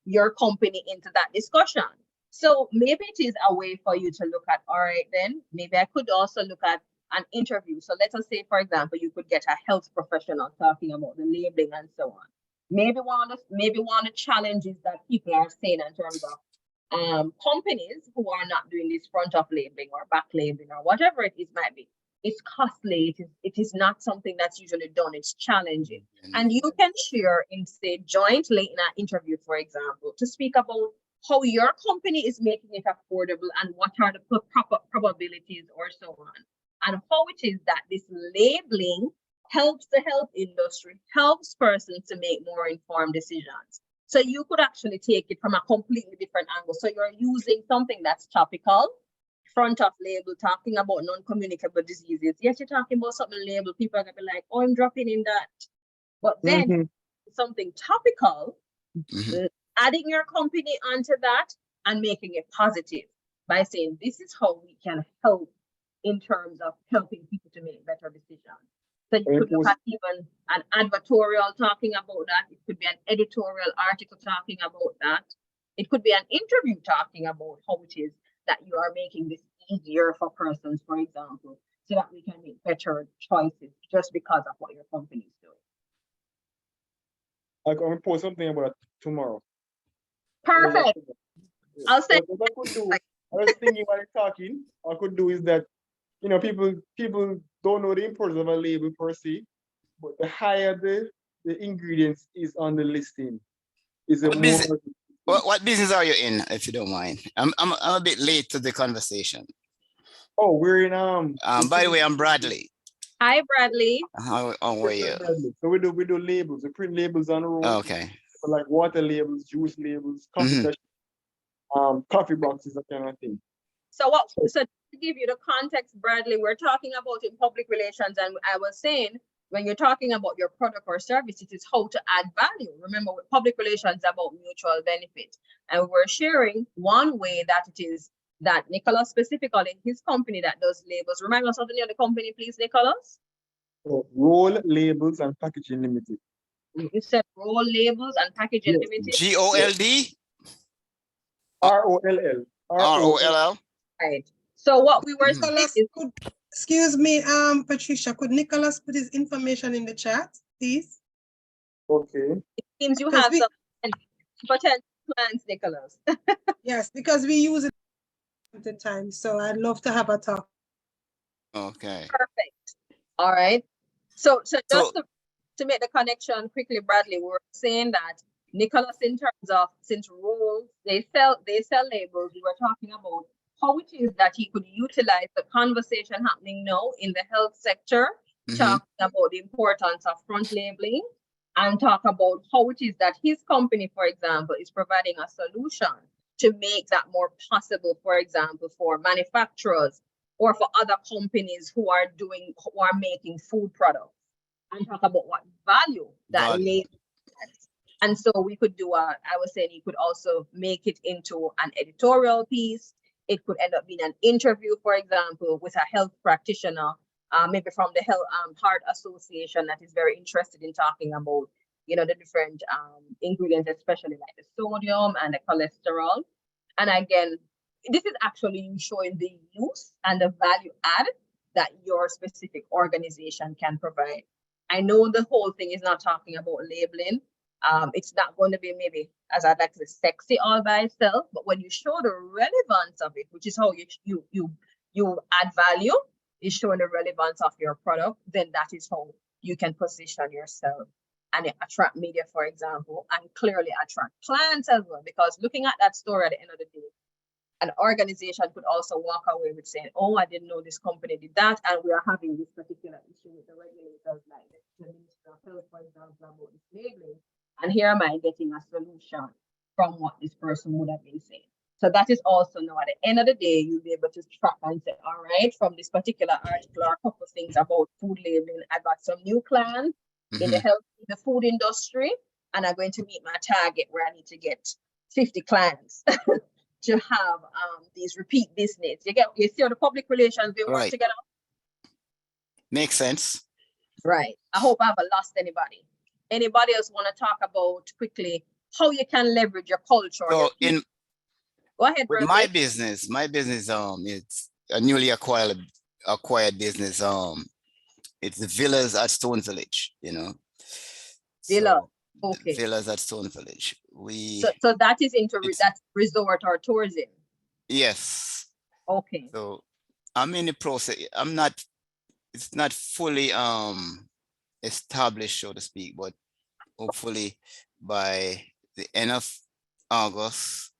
your company into that discussion. So maybe it is a way for you to look at, all right, then maybe I could also look at an interview. So let us say, for example, you could get a health professional talking about the labeling and so on. Maybe one of the challenges that people are saying in terms of companies who are not doing this front of labeling or back labeling or whatever it is might be, it's costly. It is not something that's usually done. It's challenging. And you can share instead jointly in an interview, for example, to speak about how your company is making it affordable and what are the proper probabilities or so on. And how it is that this labeling helps the health industry, helps persons to make more informed decisions. So you could actually take it from a completely different angle. So you're using something that's topical, front of label, talking about non-communicable diseases. Yes, you're talking about something label. People are gonna be like, oh, I'm dropping in that. But then something topical, adding your company onto that and making it positive by saying, this is how we can help in terms of helping people to make better decisions. So you could look at even an advertorial talking about that. It could be an editorial article talking about that. It could be an interview talking about how it is that you are making this easier for persons, for example, so that we can make better choices just because of what your company is doing. I'm going to post something about it tomorrow. Perfect. I'll say. What I could do, I was thinking while you're talking, what I could do is that, you know, people don't know the importance of a label per se, but the higher the ingredients is on the listing, is a more. What business are you in, if you don't mind? I'm a bit late to the conversation. Oh, we're in by the way, I'm Bradley. Hi, Bradley. How are you? So we do labels. We print labels on the road. Okay. Like water labels, juice labels, coffee coffee boxes, that kind of thing. So to give you the context, Bradley, we're talking about in public relations, and I was saying, when you're talking about your product or service, it is how to add value. Remember, with public relations about mutual benefit. And we're sharing one way that it is that Nicholas specifically, his company that does labels. Remind us of the name of the company, please, Nicholas. Roll Labels and Packaging Limited. You said Roll Labels and Packaging Limited. GOLD? ROLL. ROLL? Right. So what we were saying is, excuse me, Patricia, could Nicholas put his information in the chat, please? Okay. It seems you have some potential plans, Nicholas. Yes, because we use it at the time. So I'd love to have a talk. Okay. Perfect. All right. So just to make the connection quickly, Bradley, we were saying that Nicholas, in terms of, since Roll, they sell labels, we were talking about how it is that he could utilize the conversation happening now in the health sector, talking about the importance of front labeling, and talk about how it is that his company, for example, is providing a solution to make that more possible, for example, for manufacturers or for other companies who are making food products, and talk about what value that label has. And so we could do I was saying you could also make it into an editorial piece. It could end up being an interview, for example, with a health practitioner, maybe from the Heart Association that is very interested in talking about, you know, the different ingredients, especially like the sodium and the cholesterol. And again, this is actually you showing the use and the value add that your specific organization can provide. I know the whole thing is not talking about labeling. It's not going to be maybe, as I'd like to say, sexy all by itself, but when you show the relevance of it, which is how you add value, is showing the relevance of your product, then that is how you can position yourself and attract media, for example, and clearly attract clients as well. Because looking at that story at the end of the day, an organization could also walk away with saying, oh, I didn't know this company did that, and we are having this particular issue with the regulators, like the Minister of Health, for example, about this labeling. And here am I getting a solution from what this person would have been saying. So that is also now at the end of the day, you'll be able to track and say, all right, from this particular article or a couple of things about food labeling, I got some new clients in the food industry, and I'm going to meet my target where I need to get 50 clients to have these repeat business. You see how the public relations, they work Right. together? Makes sense. Right. I hope I haven't lost anybody. Anybody else want to talk about quickly how you can leverage your culture? or your So in Go ahead, with Bradley. my business, it's a newly acquired business. It's the villas at Stone Village, you know. Villa. So, Okay. villas at Stone Village. So that is that's resort or tourism. Yes. Okay. So I'm in the process. It's not fully established, so to speak, but hopefully by the end of August,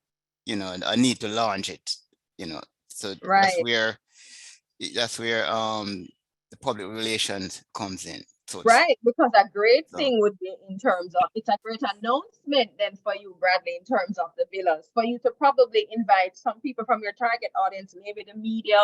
you know, I need to launch it, you know. So that's where the public relations comes in. So right, because a great thing would be in terms of, it's a great announcement then for you, Bradley, in terms of the villas, for you to probably invite some people from your target audience, maybe the media,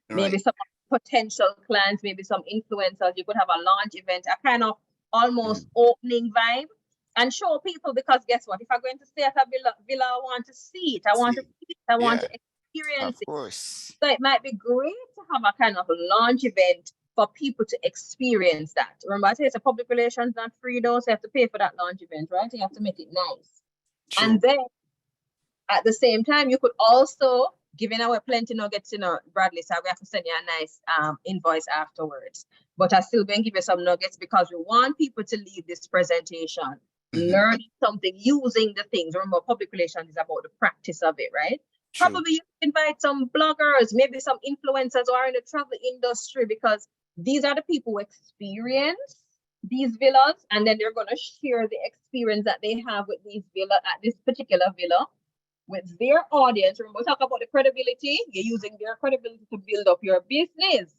maybe some potential clients, maybe some influencers. You could have a launch event, a kind of almost opening vibe, and show people, because guess what? If I'm going to stay at a villa, I want to see it. I want to see it. I want to experience it. Of course. So it might be great to have a kind of launch event for people to experience that. Remember, I say it's a public relations, not free though, so you have to pay for that launch event, right? You have to make it nice. True. And then at the same time, you could also, giving away plenty nuggets, you know, Bradley, so we have to send you a nice invoice afterwards. But I still going to give you some nuggets because we want people to leave this presentation learning something, using the things. Remember, public relations is about the practice of it, right? True. Probably you invite some bloggers, maybe some influencers who are in the travel industry, because these are the people who experience these villas, and then they're going to share the experience that they have with these villa at this particular villa with their audience. Remember, talk about the credibility. You're using their credibility to build up your business.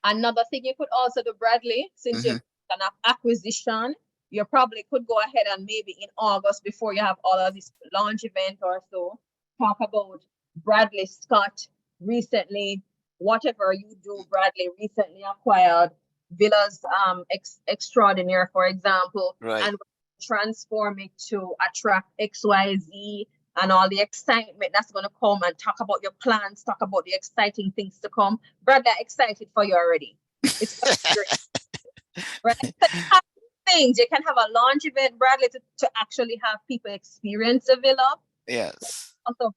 Another thing you could also do, Bradley, since you've done an acquisition, you probably could go ahead and maybe in August, before you have all of this launch event or so, talk about Bradley Scott recently, whatever you do, Bradley recently acquired villas extraordinaire, for example, and transform it to attract XYZ and all the excitement that's going to come, and talk about your plans, talk about the exciting things to come. Bradley, I'm excited for you already. It's great. Right? So things you can have a launch event, Bradley, to actually have people experience the villa. Yes. Also,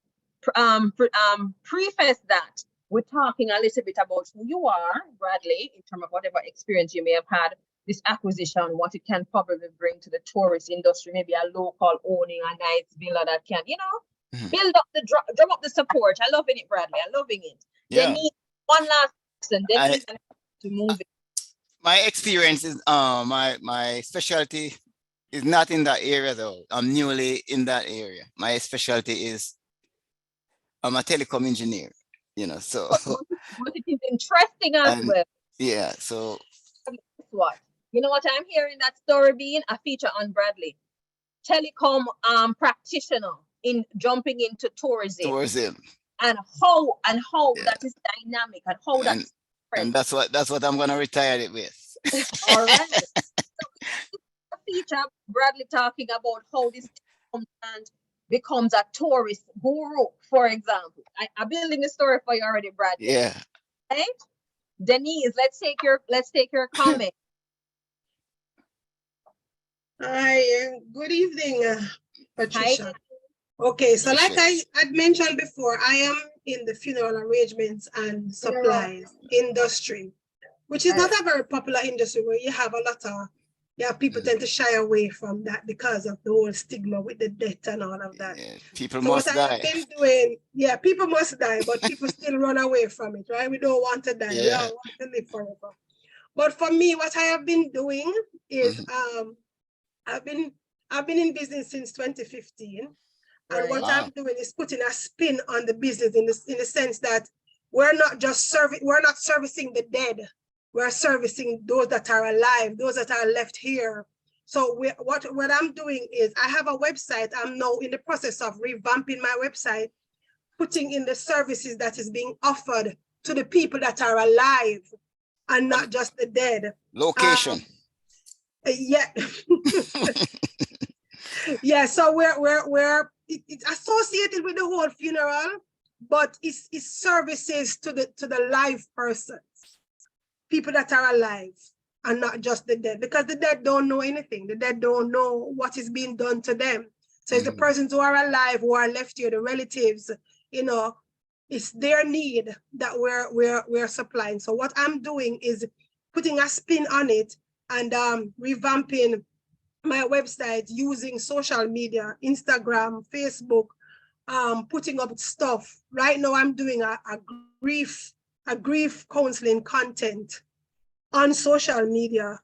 preface that we're talking a little bit about who you are, Bradley, in terms of whatever experience you may have had, this acquisition, what it can probably bring to the tourist industry, maybe a local owning a nice villa that can, you know, build up the drum up the support. I loving it, Bradley. I'm loving it. Yeah. They need one last person. They need to move it. My experience is my specialty is not in that area though. I'm newly in that area. My specialty is I'm a telecom engineer, you know, so but it is interesting as well. Yeah, so guess what? You know what I'm hearing that story being a feature on Bradley. Telecom practitioner in jumping into tourism. And how that is dynamic, and how that's and that's what I'm gonna retire it with. All right. So a feature, Bradley talking about how this becomes a tourist guru, for example. I'm building a story for you already, Bradley. Yeah. Right? Denise, let's take your comment. Hi, good evening, Patricia. Hi. Okay, so like I had mentioned before, I am in the funeral arrangements and supplies industry, which is not a very popular industry, where you have people tend to shy away from that because of the whole stigma with the death and all of that. Yeah, people must die. What I've been doing, people must die, but people still run away from it, right? We don't want to die. We all want to live forever. But for me, what I have been doing is I've been in business since 2015. And what I'm doing is putting a spin on the business in the sense that we're not servicing the dead. We're servicing those that are alive, those that are left here. So what I'm doing is I have a website. I'm now in the process of revamping my website, putting in the services that is being offered to the people that are alive and not just the dead. Location. Yeah. Yeah, so it's associated with the whole funeral, but it's services to the live persons, people that are alive and not just the dead, because the dead don't know anything. The dead don't know what is being done to them. So it's the persons who are alive, who are left here, the relatives, you know, it's their need that we're supplying. So what I'm doing is putting a spin on it and revamping my website using social media, Instagram, Facebook, putting up stuff. Right now I'm doing a grief counseling content on social media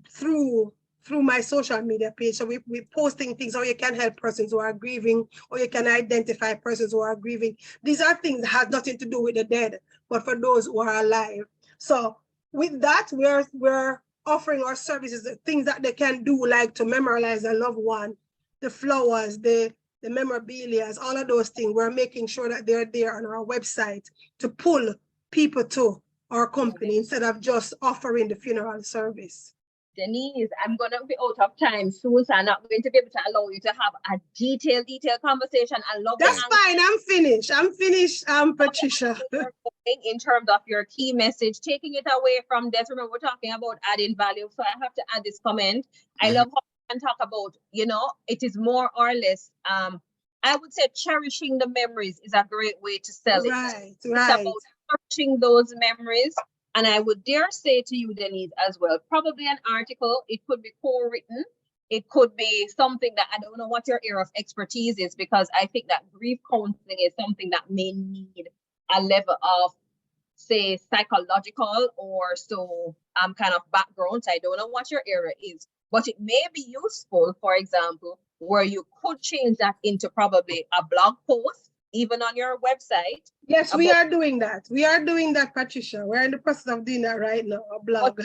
through my social media page. So we're posting things how you can help persons who are grieving, or you can identify persons who are grieving. These are things that have nothing to do with the dead, but for those who are alive. So with that, we're offering our services, the things that they can do, like to memorialize a loved one, the flowers, the memorabilia, all of those things. We're making sure that they're there on our website to pull people to our company instead of just offering the funeral service. Denise, I'm going to be out of time soon, so I'm not going to be able to allow you to have a detailed conversation. I love That's fine. I'm finished, Patricia. In terms of your key message, taking it away from this, remember we're talking about adding value, so I have to add this comment. I love how you can talk about, you know, it is more or less, I would say cherishing the memories is a great way to sell it. Right. It's about cherishing those memories. And I would dare say to you, Denise, as well, probably an article, it could be co-written, it could be something that, I don't know what your area of expertise is, because I think that grief counseling is something that may need a level of, say, psychological or so kind of background. So I don't know what your area is, but it may be useful, for example, where you could change that into probably a blog post, even on your website. Yes, we are doing that. We are doing that, Patricia. We're in the process of doing that right now, a blog.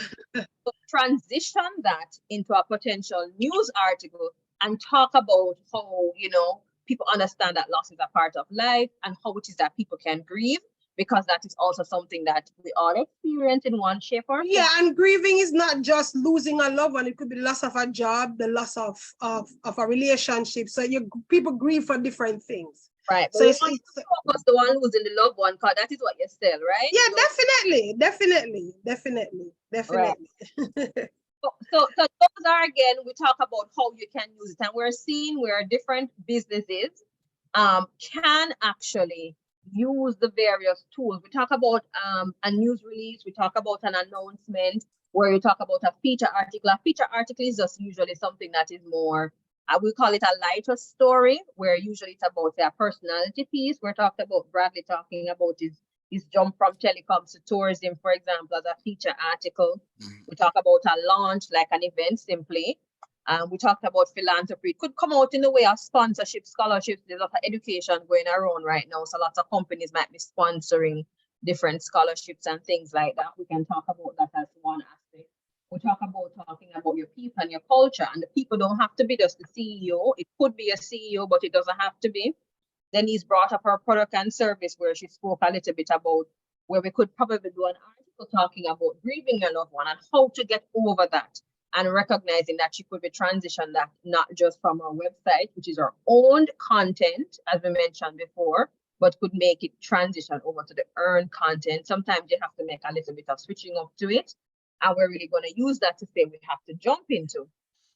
Transition that into a potential news article and talk about how, you know, people understand that loss is a part of life and how it is that people can grieve, because that is also something that we all experience in one shape or form. Yeah, and grieving is not just losing a loved one. It could be loss of a job, the loss of a relationship. So people grieve for different things. Right. So it's focus the one who's in the loved one, because that is what you sell, right? Yeah, definitely. Right. So those are, again, we talk about how you can use it, and we're seeing where different businesses can actually use the various tools. We talk about a news release, we talk about an announcement, where you talk about a feature article. A feature article is just usually something that is more, I will call it a lighter story, where usually it's about, say, a personality piece. We're talking about Bradley talking about his jump from telecoms to tourism, for example, as a feature article. We talk about a launch, like an event simply. We talked about philanthropy. It could come out in the way of sponsorship, scholarships. There's a lot of education going around right now. So lots of companies might be sponsoring different scholarships and things like that. We can talk about that as one aspect. We talk about talking about your people and your culture, and the people don't have to be just the CEO. It could be a CEO, but it doesn't have to be. Then he's brought up her product and service, where she spoke a little bit about where we could probably do an article talking about grieving your loved one and how to get over that, and recognizing that she could be transitioned that not just from our website, which is our owned content, as we mentioned before, but could make it transition over to the earned content. Sometimes you have to make a little bit of switching up to it. And we're really going to use that to say we have to jump into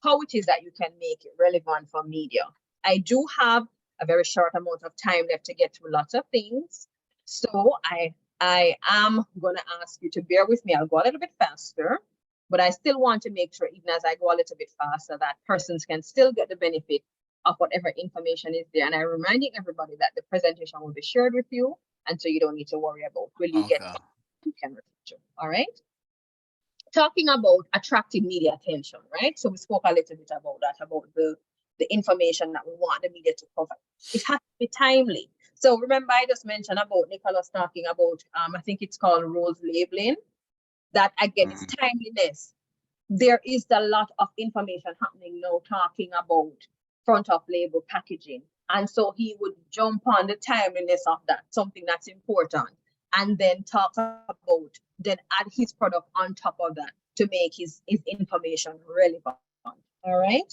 how it is that you can make it relevant for media. I do have a very short amount of time left to get through lots of things. So I am going to ask you to bear with me. I'll go a little bit faster, but I still want to make sure, even as I go a little bit faster, that persons can still get the benefit of whatever information is there. And I'm reminding everybody that the presentation will be shared with you, and so you don't need to worry about will you get you can refer to. All right. Talking about attracting media attention, right? So we spoke a little bit about that, about the information that we want the media to cover. It has to be timely. So remember, I just mentioned about Nicholas talking about, I think it's called rose labeling. That again is timeliness. There is a lot of information happening now talking about front of label packaging. And so he would jump on the timeliness of that, something that's important, and then talk about, then add his product on top of that to make his information relevant. All right.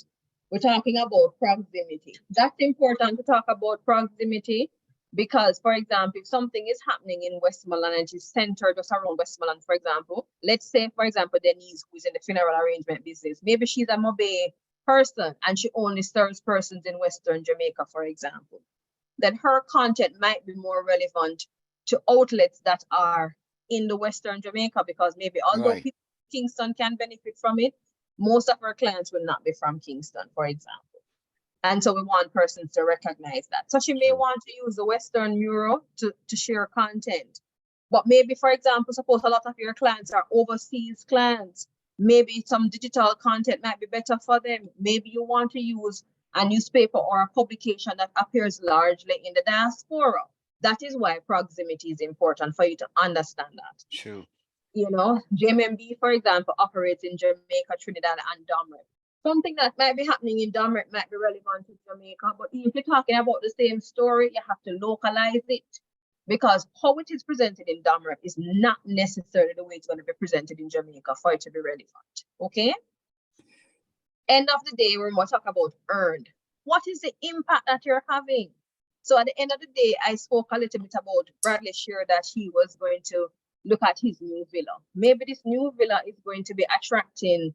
We're talking about proximity. That's important to talk about proximity because, for example, if something is happening in Westmoreland and it is centered just around Westmoreland, for example, let's say, for example, Denise, who's in the funeral arrangement business, maybe she's a mobile person and she only serves persons in Western Jamaica, for example, then her content might be more relevant to outlets that are in the Western Jamaica because maybe although Right. people in Kingston can benefit from it, most of our clients will not be from Kingston, for example. And so we want persons to recognize that. So she may want to use the Western Euro to share content. But maybe, for example, suppose a lot of your clients are overseas clients. Maybe some digital content might be better for them. Maybe you want to use a newspaper or a publication that appears largely in the diaspora. That is why proximity is important for you to understand that. True. You know, JMMB, for example, operates in Jamaica, Trinidad, and Dominic. Something that might be happening in Dominic might be relevant to Jamaica, but if you're talking about the same story, you have to localize it because how it is presented in Dominic is not necessarily the way it's going to be presented in Jamaica for it to be relevant. Okay? End of the day, we're going to talk about earned. What is the impact that you're having? So at the end of the day, I spoke a little bit about Bradley shared that he was going to look at his new villa. Maybe this new villa is going to be attracting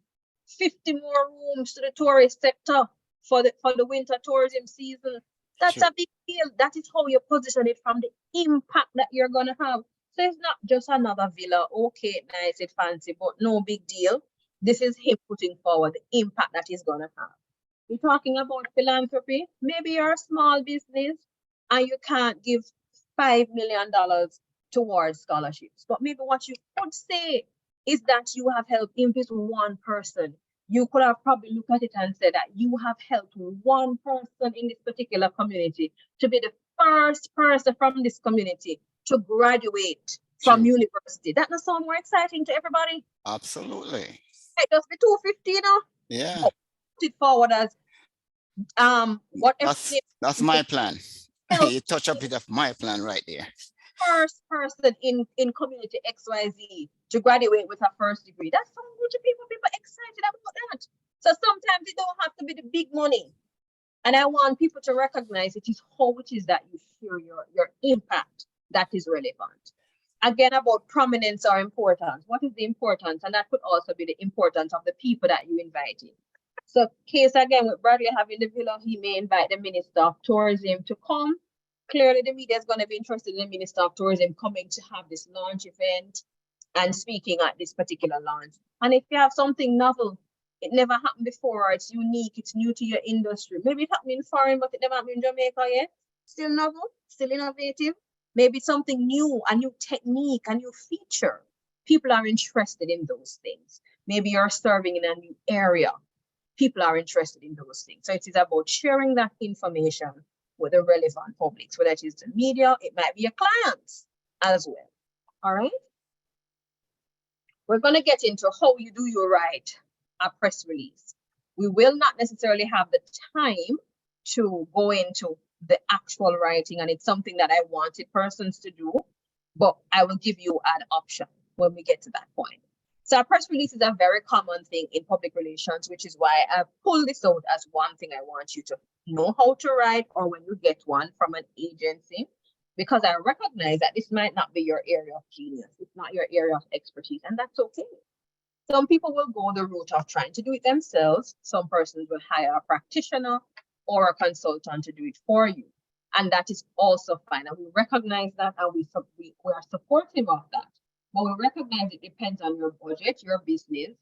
50 more rooms to the tourist sector for the winter tourism season. That's Sure. a big deal. That is how you position it from the impact that you're going to have. So it's not just another villa. Okay, nice, it's fancy, but no big deal. This is him putting forward the impact that he's going to have. We're talking about philanthropy. Maybe you're a small business and you can't give $5 million towards scholarships. But maybe what you could say is that you have helped if it's one person. You could have probably looked at it and said that you have helped one person in this particular community to be the first person from this community to graduate from True. university. That does sound more exciting to everybody. Absolutely. It does be 250, you know. Yeah. But put it forward as whatever That's my plan. help You touch a bit of my plan right there. first person in community XYZ to graduate with a first degree. That's so good to people. People are excited about that. So sometimes it don't have to be the big money. And I want people to recognize it is how it is that you share your impact that is relevant. Again, about prominence or importance. What is the importance? And that could also be the importance of the people that you invite in. So case again with Bradley having the villa, he may invite the Minister of Tourism to come. Clearly the media is going to be interested in the Minister of Tourism coming to have this launch event and speaking at this particular launch. And if you have something novel, it never happened before, it's unique, it's new to your industry. Maybe it happened in foreign, but it never happened in Jamaica yet. Still novel, still innovative. Maybe something new, a new technique, a new feature. People are interested in those things. Maybe you're serving in a new area. People are interested in those things. So it is about sharing that information with the relevant publics, whether it is the media, it might be your clients as well. All right. We're going to get into how you do your write a press release. We will not necessarily have the time to go into the actual writing, and it's something that I wanted persons to do, but I will give you an option when we get to that point. So a press release is a very common thing in public relations, which is why I pulled this out as one thing I want you to know how to write, or when you get one from an agency, because I recognize that this might not be your area of genius. It's not your area of expertise, and that's okay. Some people will go the route of trying to do it themselves. Some persons will hire a practitioner or a consultant to do it for you. And that is also fine. And we recognize that, and we are supportive of that. But we recognize it depends on your budget, your business,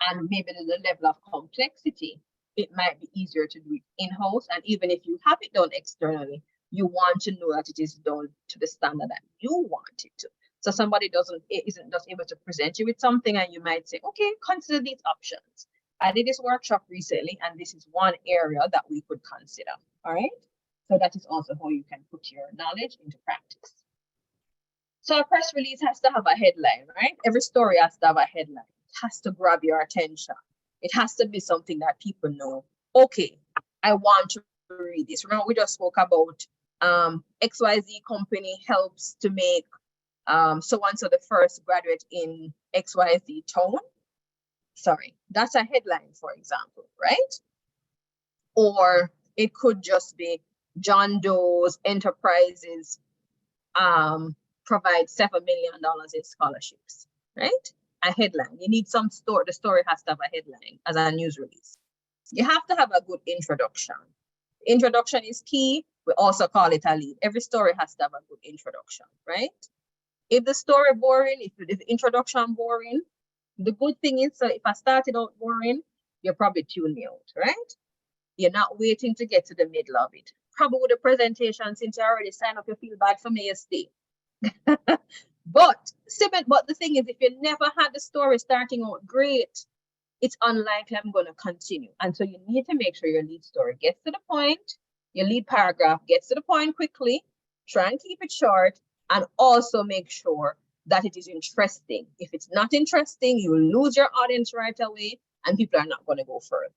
and maybe the level of complexity. It might be easier to do it in-house. And even if you have it done externally, you want to know that it is done to the standard that you want it to. So somebody isn't just able to present you with something, and you might say, okay, consider these options. I did this workshop recently, and this is one area that we could consider. All right. So that is also how you can put your knowledge into practice. So a press release has to have a headline, right? Every story has to have a headline. It has to grab your attention. It has to be something that people know. Okay, I want to read this. Remember, we just spoke about XYZ company helps to make so-and-so the first graduate in XYZ town. Sorry, that's a headline, for example, right? Or it could just be John Doe's Enterprises provide $7 million in scholarships, right? A headline. You need some story. The story has to have a headline as a news release. You have to have a good introduction. Introduction is key. We also call it a lead. Every story has to have a good introduction, right? If the story boring, if the introduction boring, the good thing is, so if I started out boring, you're probably tuned me out, right? You're not waiting to get to the middle of it. Probably with the presentation, since you already signed up, you feel bad for me, you stay. But the thing is, if you never had the story starting out great, it's unlikely I'm going to continue. And so you need to make sure your lead story gets to the point, your lead paragraph gets to the point quickly, try and keep it short, and also make sure that it is interesting. If it's not interesting, you will lose your audience right away and people are not going to go further,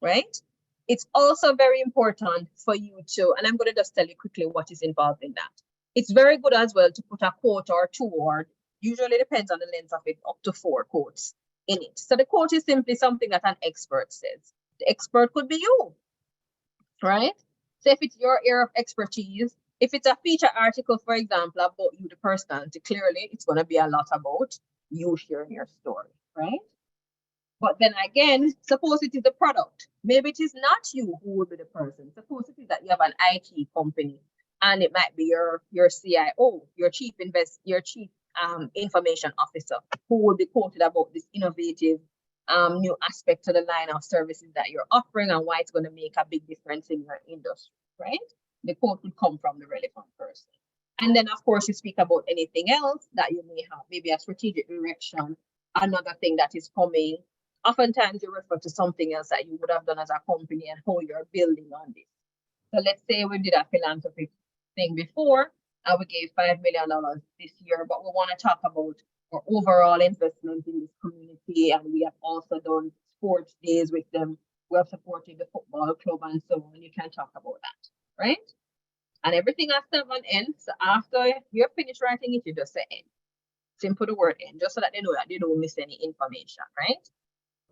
right? It's also very important for you to, and I'm going to just tell you quickly what is involved in that. It's very good as well to put a quote or two, or usually depends on the length of it, up to 4 quotes in it. So the quote is simply something that an expert says. The expert could be you, right? So if it's your area of expertise, if it's a feature article, for example, about you, the personality, clearly it's going to be a lot about you sharing your story, right? But then again, suppose it is the product. Maybe it is not you who will be the person. Suppose it is that you have an IT company and it might be your CIO, your chief information officer, who will be quoted about this innovative new aspect to the line of services that you're offering and why it's going to make a big difference in your industry, right? The quote would come from the relevant person. And then, of course, you speak about anything else that you may have, maybe a strategic direction, another thing that is coming. Oftentimes, you refer to something else that you would have done as a company and how you're building on this. So let's say we did a philanthropy thing before, and we gave $5 million this year, but we want to talk about our overall investment in this community, and we have also done sports days with them. We have supported the football club and so on. You can talk about that, right? And everything has to have an end. So after you're finished writing it, you just say end. Simple the word end, just so that they know that they don't miss any information, right?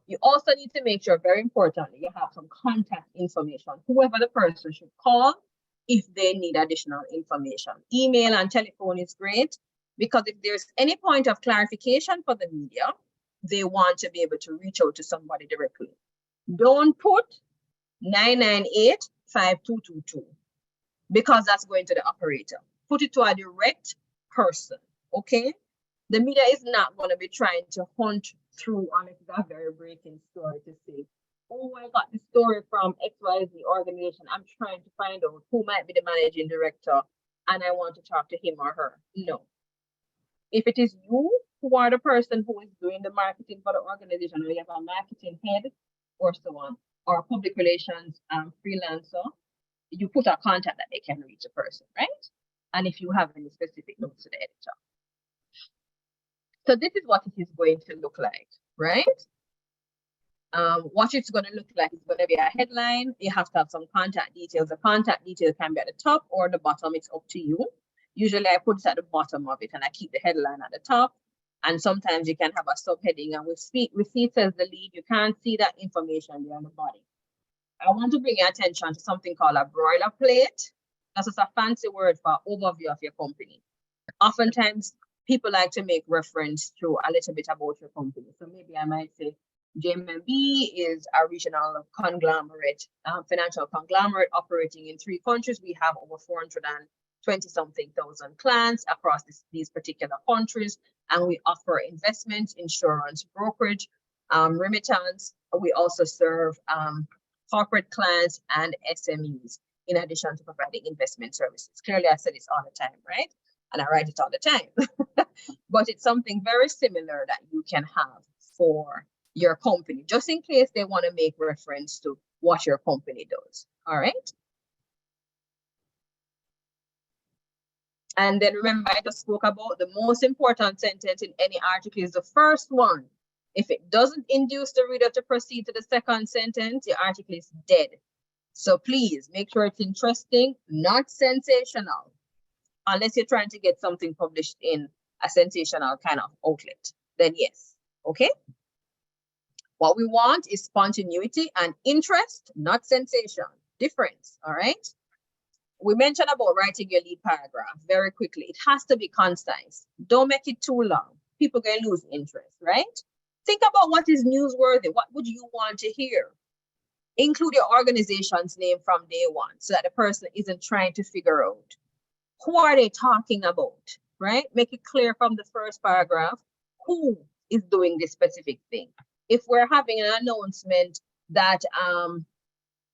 You also need to make sure, very importantly, you have some contact information, whoever the person should call if they need additional information. Email and telephone is great, because if there's any point of clarification for the media, they want to be able to reach out to somebody directly. Don't put 998-5222, because that's going to the operator. Put it to a direct person, okay? The media is not going to be trying to hunt through on a very breaking story to say, oh, I got the story from XYZ organization. I'm trying to find out who might be the managing director and I want to talk to him or her. No. If it is you who are the person who is doing the marketing for the organization, or you have a marketing head or so on, or a public relations freelancer, you put a contact that they can reach a person, right? And if you have any specific notes to the editor. So this is what it is going to look like, right? What it's going to look like is going to be a headline. You have to have some contact details. The contact details can be at the top or the bottom. It's up to you. Usually I put it at the bottom of it and I keep the headline at the top. And sometimes you can have a subheading, and with it says the lead, you can't see that information there on the body. I want to bring your attention to something called a broiler plate. That's just a fancy word for overview of your company. Oftentimes, people like to make reference to a little bit about your company. So maybe I might say JMMB is a regional conglomerate, financial conglomerate operating in 3 countries. We have over 420-something thousand clients across these particular countries, and we offer investment, insurance, brokerage, remittance. We also serve corporate clients and SMEs, in addition to providing investment services. Clearly, I say this all the time, right? And I write it all the time. But it's something very similar that you can have for your company, just in case they want to make reference to what your company does. All right. And then remember, I just spoke about the most important sentence in any article is the first one. If it doesn't induce the reader to proceed to the second sentence, the article is dead. So please make sure it's interesting, not sensational, unless you're trying to get something published in a sensational kind of outlet. Then yes, okay? What we want is spontaneity and interest, not sensation. Difference, all right? We mentioned about writing your lead paragraph very quickly. It has to be concise. Don't make it too long. People can lose interest, right? Think about what is newsworthy. What would you want to hear? Include your organization's name from day one so that the person isn't trying to figure out who are they talking about, right? Make it clear from the first paragraph who is doing this specific thing. If we're having an announcement that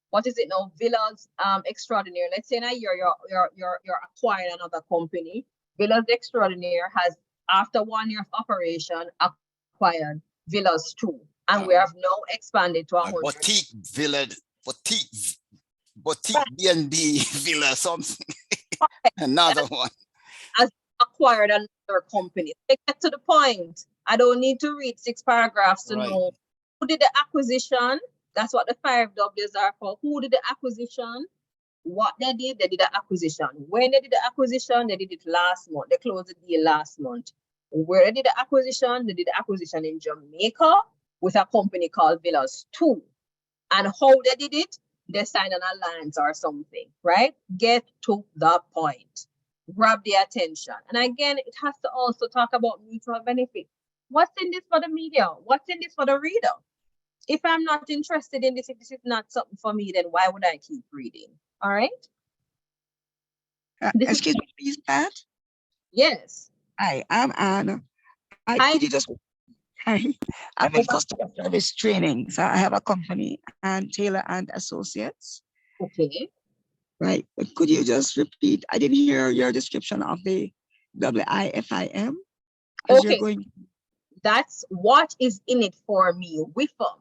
what is it now? Villas Extraordinaire. Let's say in a year you're acquiring another company. Villas Extraordinaire has, after 1 year of operation, acquired Villas 2. And we have now expanded to 100. Boutique villa, boutique B&B villa, something. Another one. Has acquired another company. They get to the point. I don't need to read 6 paragraphs to know who did the acquisition. That's what the 5 W's are for. Who did the acquisition? What they did the acquisition. When they did the acquisition, they did it last month. They closed the deal last month. Where they did the acquisition, they did the acquisition in Jamaica with a company called Villas 2. And how they did it, they signed an alliance or something, right? Get to the point. Grab their attention. And again, it has to also talk about mutual benefit. What's in this for the media? What's in this for the reader? If I'm not interested in this, if this is not something for me, then why would I keep reading? All right? Excuse me, please, Pat? Yes. Hi, I'm Anna. Hi. Could you just, hi, I'm in customer service training. So I have a company, and Taylor and Associates. Okay. Right. But could you just repeat? I didn't hear your description of the WIFIM. Okay. That's what is in it for me. WIFM.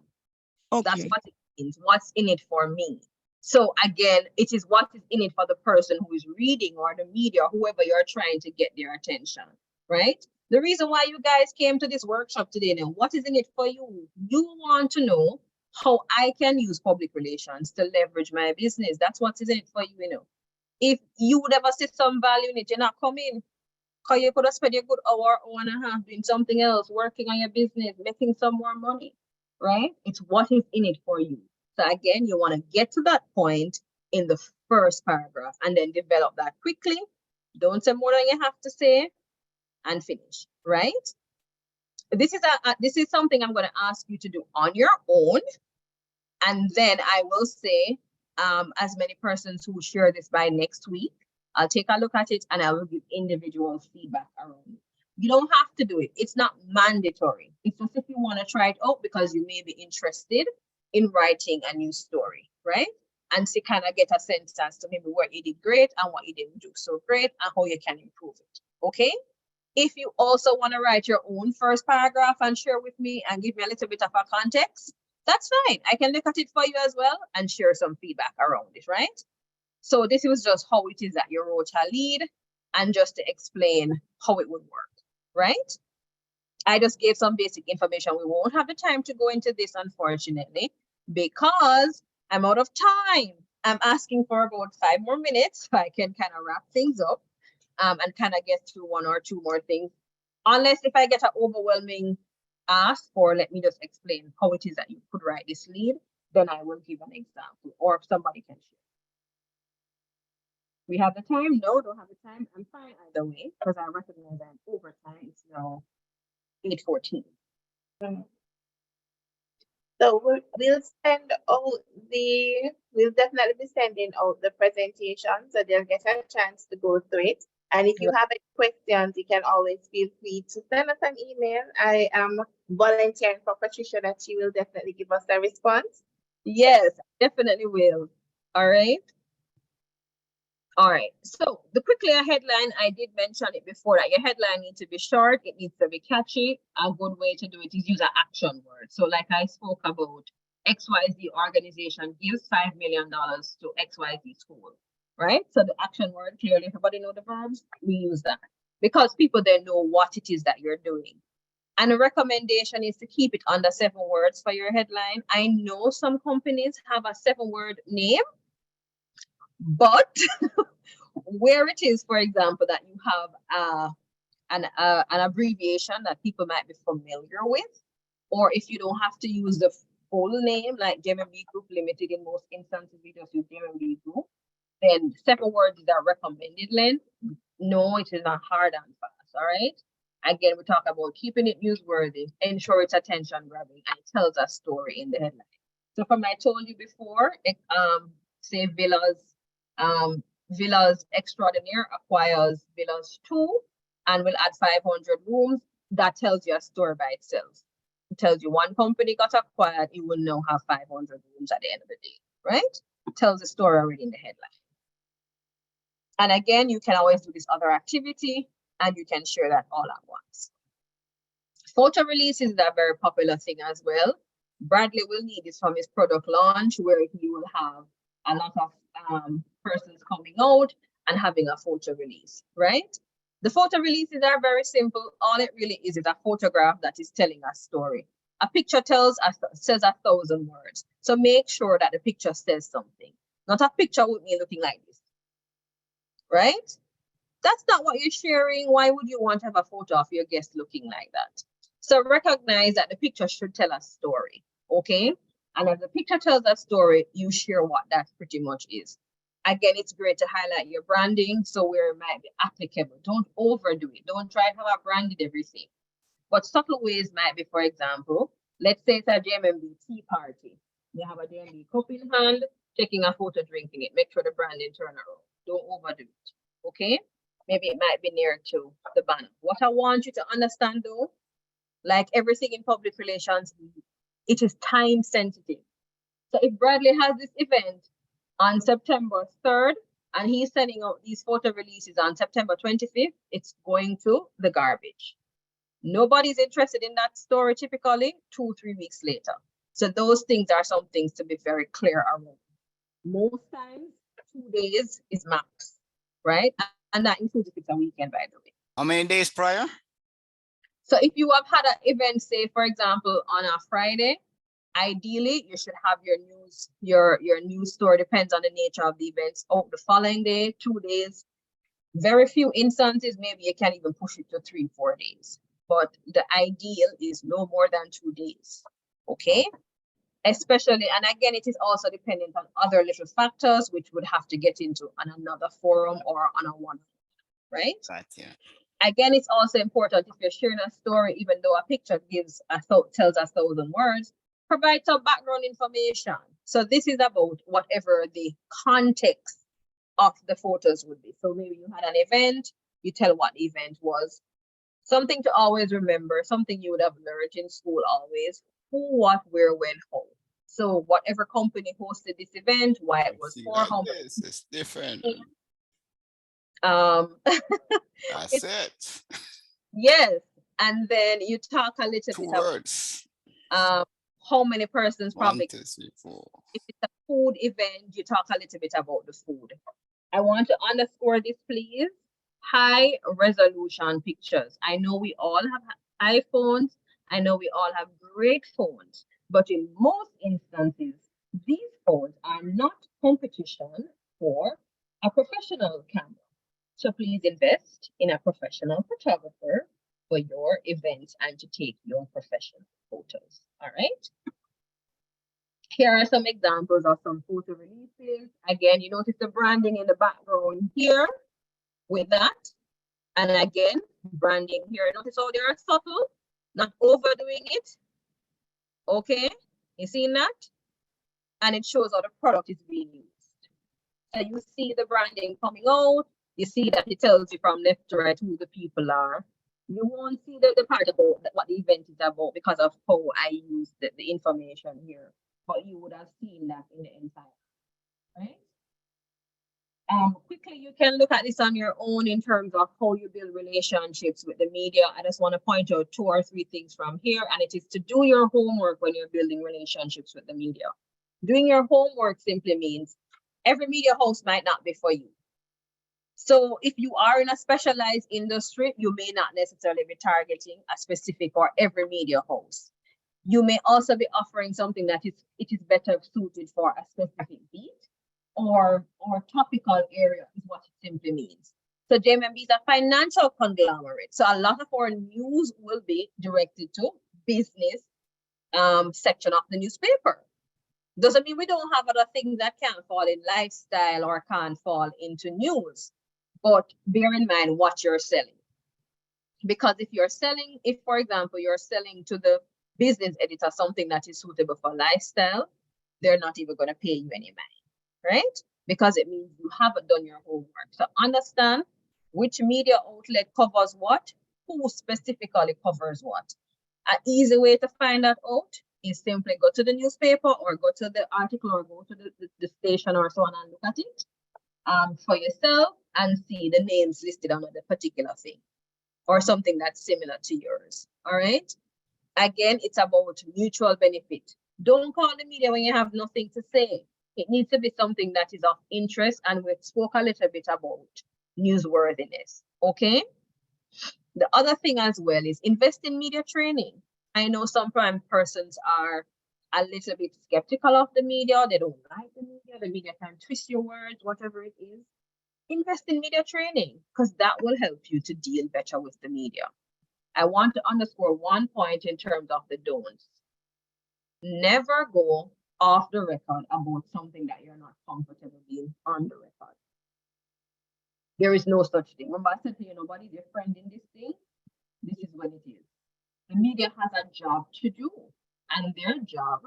Okay. That's what it means. What's in it for me? So again, it is what is in it for the person who is reading, or the media, or whoever you're trying to get their attention, right? The reason why you guys came to this workshop today, now, what is in it for you? You want to know how I can use public relations to leverage my business. That's what is in it for you, you know. If you would ever see some value in it, you're not coming. Because you could have spent a good hour and a half doing something else, working on your business, making some more money, right? It's what is in it for you. So again, you want to get to that point in the first paragraph and then develop that quickly. Don't say more than you have to say and finish, right? This is something I'm going to ask you to do on your own. And then I will say, as many persons who share this by next week, I'll take a look at it and I will give individual feedback around it. You don't have to do it. It's not mandatory. It's just if you want to try it out because you may be interested in writing a new story, right? And to kind of get a sense as to maybe what you did great and what you didn't do so great and how you can improve it, okay? If you also want to write your own first paragraph and share with me and give me a little bit of a context, that's fine. I can look at it for you as well and share some feedback around it, right? So this was just how it is that you wrote a lead and just to explain how it would work, right? I just gave some basic information. We won't have the time to go into this, unfortunately, because I'm out of time. I'm asking for about 5 more minutes so I can kind of wrap things up and kind of get through 1 or 2 more things. Unless if I get an overwhelming ask, or let me just explain how it is that you could write this lead, then I will give an example, or if somebody can share. We have the time? No, don't have the time. I'm fine either way, because I recognize I'm over time. It's now 8:14. So we'll definitely be sending out the presentation so they'll get a chance to go through it. And if you have any questions, you can always feel free to send us an email. I am volunteering for Patricia that she will definitely give us a response. Yes, definitely will. All right. All right, so the quickly a headline, I did mention it before that your headline needs to be short, it needs to be catchy. A good way to do it is use an action word. So like I spoke about, XYZ organization gives $5 million to XYZ school, right? So the action word, clearly everybody know the verbs, we use that because people then know what it is that you're doing. And a recommendation is to keep it under 7 words for your headline. I know some companies have a 7-word name, but where it is, for example, that you have an abbreviation that people might be familiar with, or if you don't have to use the full name, like JMMB Group Limited, in most instances, we just use JMMB Group, then 7 words is our recommended length. No, it is not hard and fast, all right? Again, we talk about keeping it newsworthy, ensure it's attention grabbing, and it tells a story in the headline. So from I told you before, say Villas Extraordinaire acquires Villas 2 and will add 500 rooms. That tells you a story by itself. It tells you one company got acquired, it will now have 500 rooms at the end of the day, right? It tells the story already in the headline. And again, you can always do this other activity and you can share that all at once. Photo releases is a very popular thing as well. Bradley will need this from his product launch, where he will have a lot of persons coming out and having a photo release, right? The photo releases are very simple. All it really is a photograph that is telling a story. A picture says 1,000 words. So make sure that the picture says something. Not a picture with me looking like this, right? That's not what you're sharing. Why would you want to have a photo of your guest looking like that? So recognize that the picture should tell a story, okay? And if the picture tells a story, you share what that pretty much is. Again, it's great to highlight your branding, so where it might be applicable. Don't overdo it. Don't try to have a branded everything. But subtle ways might be, for example, let's say it's a JMMB tea party. You have a JMMB cup in hand, taking a photo, drinking it. Make sure the branding turn around. Don't overdo it, okay? Maybe it might be near to the banner. What I want you to understand though, like everything in public relations, it is time sensitive. So if Bradley has this event on September 3rd, and he's sending out these photo releases on September 25th, it's going to the garbage. Nobody's interested in that story typically 2-3 weeks later. So those things are some things to be very clear around. Most times, 2 days is max, right? And that includes if it's a weekend, by the way. How many days prior? So if you have had an event, say, for example, on a Friday, ideally, you should have your news story, depends on the nature of the events, out the following day, 2 days. Very few instances, maybe you can even push it to 3-4 days. But the ideal is no more than 2 days, okay? Especially, and again, it is also dependent on other little factors, which would have to get into on another forum or on a one, right? Right, yeah. Again, it's also important if you're sharing a story, even though a picture tells 1,000 words, provide some background information. So this is about whatever the context of the photos would be. So maybe you had an event, you tell what the event was. Something to always remember, something you would have learned in school always, who, what, where, when, how. So whatever company hosted this event, why it was for, how much. It's different. That's it. Yes, and then you talk a little bit about words. How many persons probably. 1, 2, 3, 4. If it's a food event, you talk a little bit about the food. I want to underscore this, please. High resolution pictures. I know we all have iPhones. I know we all have great phones, but in most instances, these phones are not competition for a professional camera. So please invest in a professional photographer for your events and to take your professional photos. All right. Here are some examples of some photo releases. Again, you notice the branding in the background here with that. And again, branding here. Notice how they are subtle, not overdoing it. Okay, you seen that? And it shows how the product is being used. So you see the branding coming out. You see that it tells you from left to right who the people are. You won't see the part about what the event is about because of how I use the information here. But you would have seen that in the entire, right? Quickly, you can look at this on your own in terms of how you build relationships with the media. I just want to point out 2 or 3 things from here, and it is to do your homework when you're building relationships with the media. Doing your homework simply means every media house might not be for you. So if you are in a specialized industry, you may not necessarily be targeting a specific or every media house. You may also be offering something that it is better suited for a specific beat or topical area is what it simply means. So JMMB is a financial conglomerate. So a lot of our news will be directed to business section of the newspaper. Doesn't mean we don't have other things that can fall in lifestyle or can't fall into news, but bear in mind what you're selling. Because if you're selling, if for example, you're selling to the business editor something that is suitable for lifestyle, they're not even going to pay you any money, right? Because it means you haven't done your homework. So understand which media outlet covers what, who specifically covers what. An easy way to find that out is simply go to the newspaper or go to the article or go to the station or so on and look at it for yourself and see the names listed under the particular thing or something that's similar to yours. All right. Again, it's about mutual benefit. Don't call the media when you have nothing to say. It needs to be something that is of interest, and we spoke a little bit about newsworthiness. Okay. The other thing as well is invest in media training. I know some prime persons are a little bit skeptical of the media. They don't like the media. The media can twist your words, whatever it is. Invest in media training because that will help you to deal better with the media. I want to underscore one point in terms of the don'ts. Never go off the record about something that you're not comfortable being on the record. There is no such thing. Remember, I said to you, nobody's your friend in this thing. This is what it is. The media has a job to do, and their job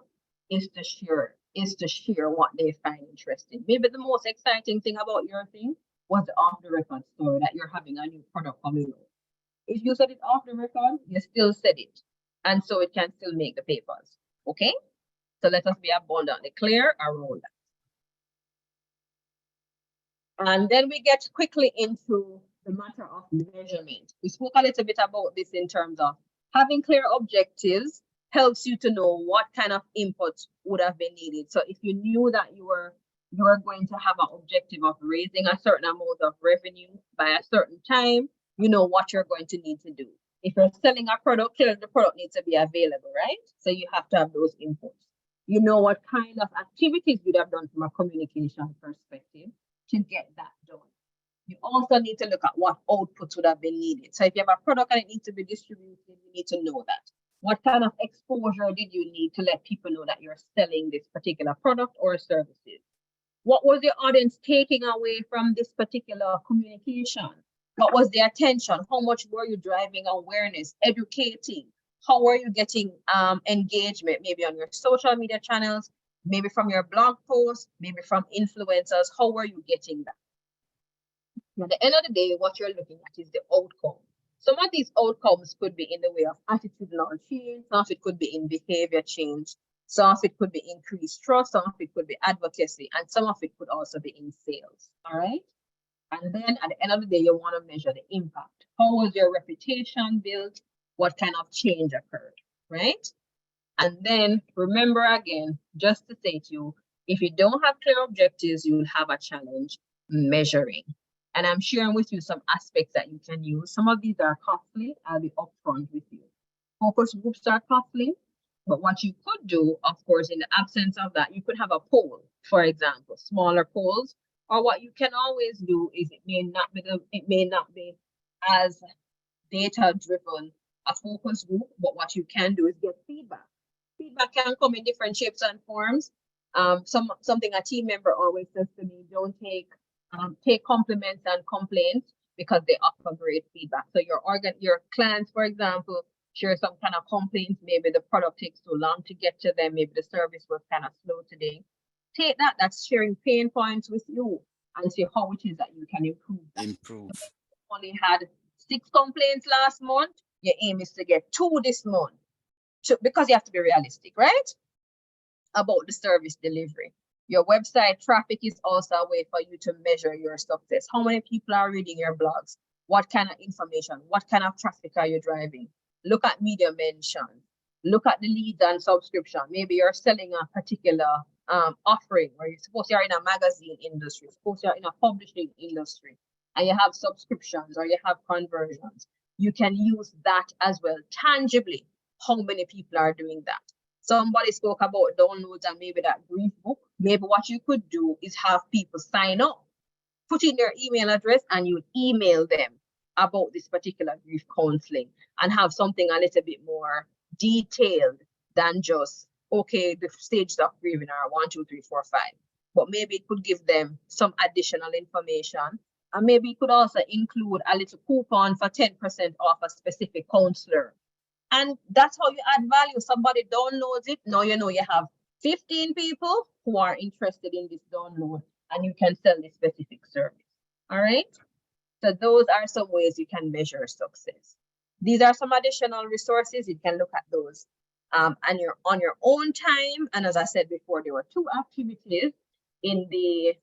is to share what they find interesting. Maybe the most exciting thing about your thing was the off the record story that you're having a new product coming out. If you said it off the record, you still said it, and so it can still make the papers. Okay, so let us be abundantly clear around that. And then we get quickly into the matter of measurement. We spoke a little bit about this in terms of having clear objectives helps you to know what kind of input would have been needed. So if you knew that you were going to have an objective of raising a certain amount of revenue by a certain time, you know what you're going to need to do. If you're selling a product, clearly the product needs to be available, right? So you have to have those inputs. You know what kind of activities you'd have done from a communication perspective to get that done. You also need to look at what outputs would have been needed. So if you have a product and it needs to be distributed, you need to know that. What kind of exposure did you need to let people know that you're selling this particular product or services? What was your audience taking away from this particular communication? What was the attention? How much were you driving awareness, educating? How were you getting engagement, maybe on your social media channels, maybe from your blog posts, maybe from influencers? How were you getting that? At the end of the day, what you're looking at is the outcome. Some of these outcomes could be in the way of attitudinal change, some of it could be in behavior change, some of it could be increased trust, some of it could be advocacy, and some of it could also be in sales. All right. And then at the end of the day, you want to measure the impact. How was your reputation built? What kind of change occurred, right? And then remember again, just to say to you, if you don't have clear objectives, you will have a challenge measuring. And I'm sharing with you some aspects that you can use. Some of these are costly. I'll be upfront with you. Focus groups are costly, but what you could do, of course, in the absence of that, you could have a poll, for example, smaller polls. Or what you can always do is it may not be as data-driven a focus group, but what you can do is get feedback. Feedback can come in different shapes and forms. Something a team member always says to me: don't take compliments and complaints because they offer great feedback. So your clients, for example, share some kind of complaints. Maybe the product takes too long to get to them. Maybe the service was kind of slow today. Take that's sharing pain points with you and see how it is that you can improve that. Improve. Only had 6 complaints last month. Your aim is to get 2 this month. Because you have to be realistic, right? About the service delivery. Your website traffic is also a way for you to measure your success. How many people are reading your blogs? What kind of information? What kind of traffic are you driving? Look at media mentions. Look at the leads and subscription. Maybe you're selling a particular offering, or you're in a magazine industry, suppose you're in a publishing industry, and you have subscriptions or you have conversions. You can use that as well tangibly. How many people are doing that? Somebody spoke about downloads and maybe that brief book. Maybe what you could do is have people sign up, put in their email address, and you email them about this particular grief counseling and have something a little bit more detailed than just, okay, the stages of grieving are 1, 2, 3, 4, 5. But maybe it could give them some additional information. And maybe it could also include a little coupon for 10% off a specific counselor. And that's how you add value. Somebody downloads it. Now you know you have 15 people who are interested in this download, and you can sell this specific service. All right. So those are some ways you can measure success. These are some additional resources. You can look at those and you're on your own time. And as I said before, there were 2 activities in the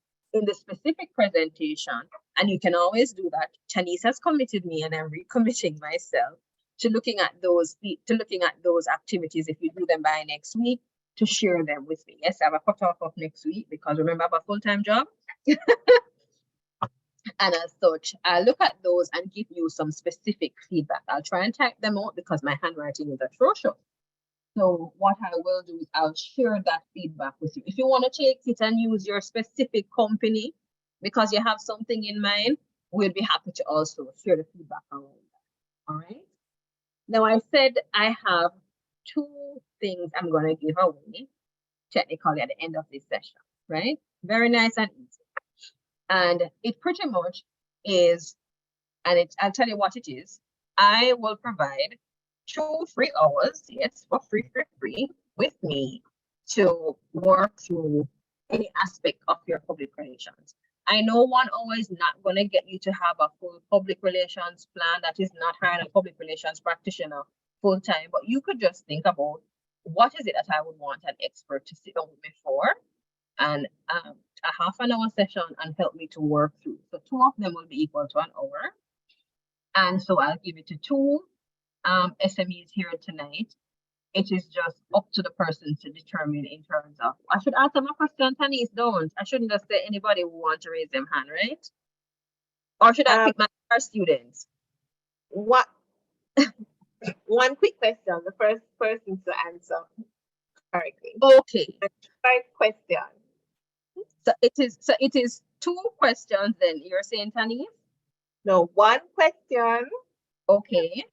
specific presentation, and you can always do that. Tanise has committed me, and I'm recommitting myself to looking at those activities. If you do them by next week, to share them with me. Yes, I have a cutoff of next week because remember, I have a full-time job. And as such, I'll look at those and give you some specific feedback. I'll try and type them out because my handwriting is atrocious. So what I will do is I'll share that feedback with you. If you want to take it and use your specific company because you have something in mind, we'll be happy to also share the feedback around that. All right. Now I said I have 2 things I'm going to give away technically at the end of this session, right? Very nice and easy. And it pretty much is, and I'll tell you what it is. I will provide 2 free hours, yes, for free with me to work through any aspect of your public relations. I know 1 hour is not going to get you to have a full public relations plan. That is not hiring a public relations practitioner full time, but you could just think about what is it that I would want an expert to sit down with me for, and a half an hour session and help me to work through. So 2 of them will be equal to an hour. And so I'll give it to 2 SMEs here tonight. It is just up to the person to determine in terms of, I should ask them a question, Tanise, don't. I shouldn't just say anybody who wants to raise their hand, right? Or should I pick my students? What? One quick question, the first person to answer correctly. Okay. First question. So it is 2 questions then. You're saying, Tanise? No, 1 question. Okay.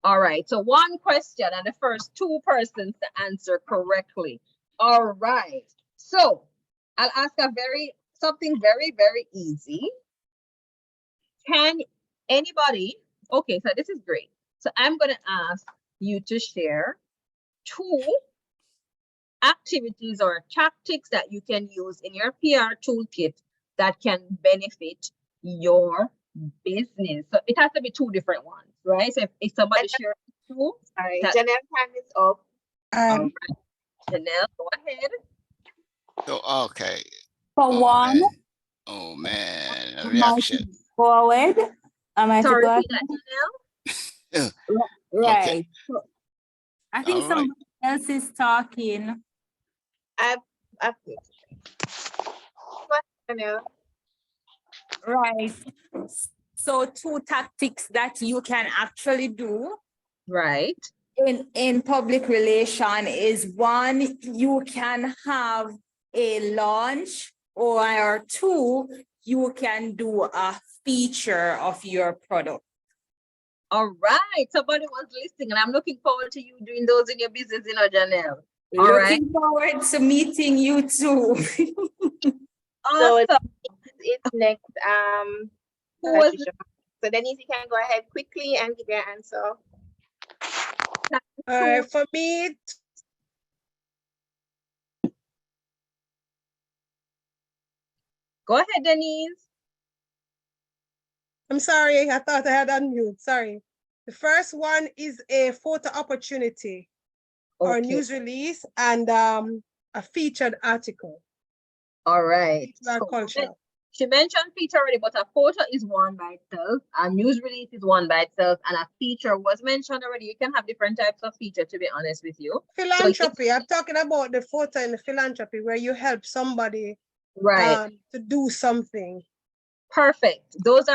All right. So 1 question and the first 2 persons to answer correctly. All right. So I'll ask something very, very easy. Can anybody, okay, so this is great. So I'm going to ask you to share 2 activities or tactics that you can use in your PR toolkit that can benefit your business. So it has to be 2 different ones, right? So if somebody shares 2, all right, Janelle, time is up. All right. Janelle, go ahead. So, okay. For one, Oh man, a reaction. forward. Am I to Sorry, go repeat ahead? that, Janelle? Right. Okay. So, I think All right. somebody else is talking. I've Janelle. Right. So 2 tactics that you can actually do. Right. In public relation is 1, you can have a launch, or 2, you can do a feature of your product. All right. Somebody was listening, and I'm looking forward to you doing those in your business, Janelle. All Looking forward to meeting you too. So it's next. Who was Patricia. So Denise, you can go ahead quickly and give your answer. All right, for me, Go ahead, Denise. I'm sorry, I thought I had unmute, sorry. The first one is a photo opportunity or news release and a featured article. All right. So culture. She mentioned feature already, but a photo is one by itself, a news release is one by itself, and a feature was mentioned already. You can have different types of feature, to be honest with you. Philanthropy, I'm talking about the photo in the philanthropy where you help somebody right to do something. Perfect. Those are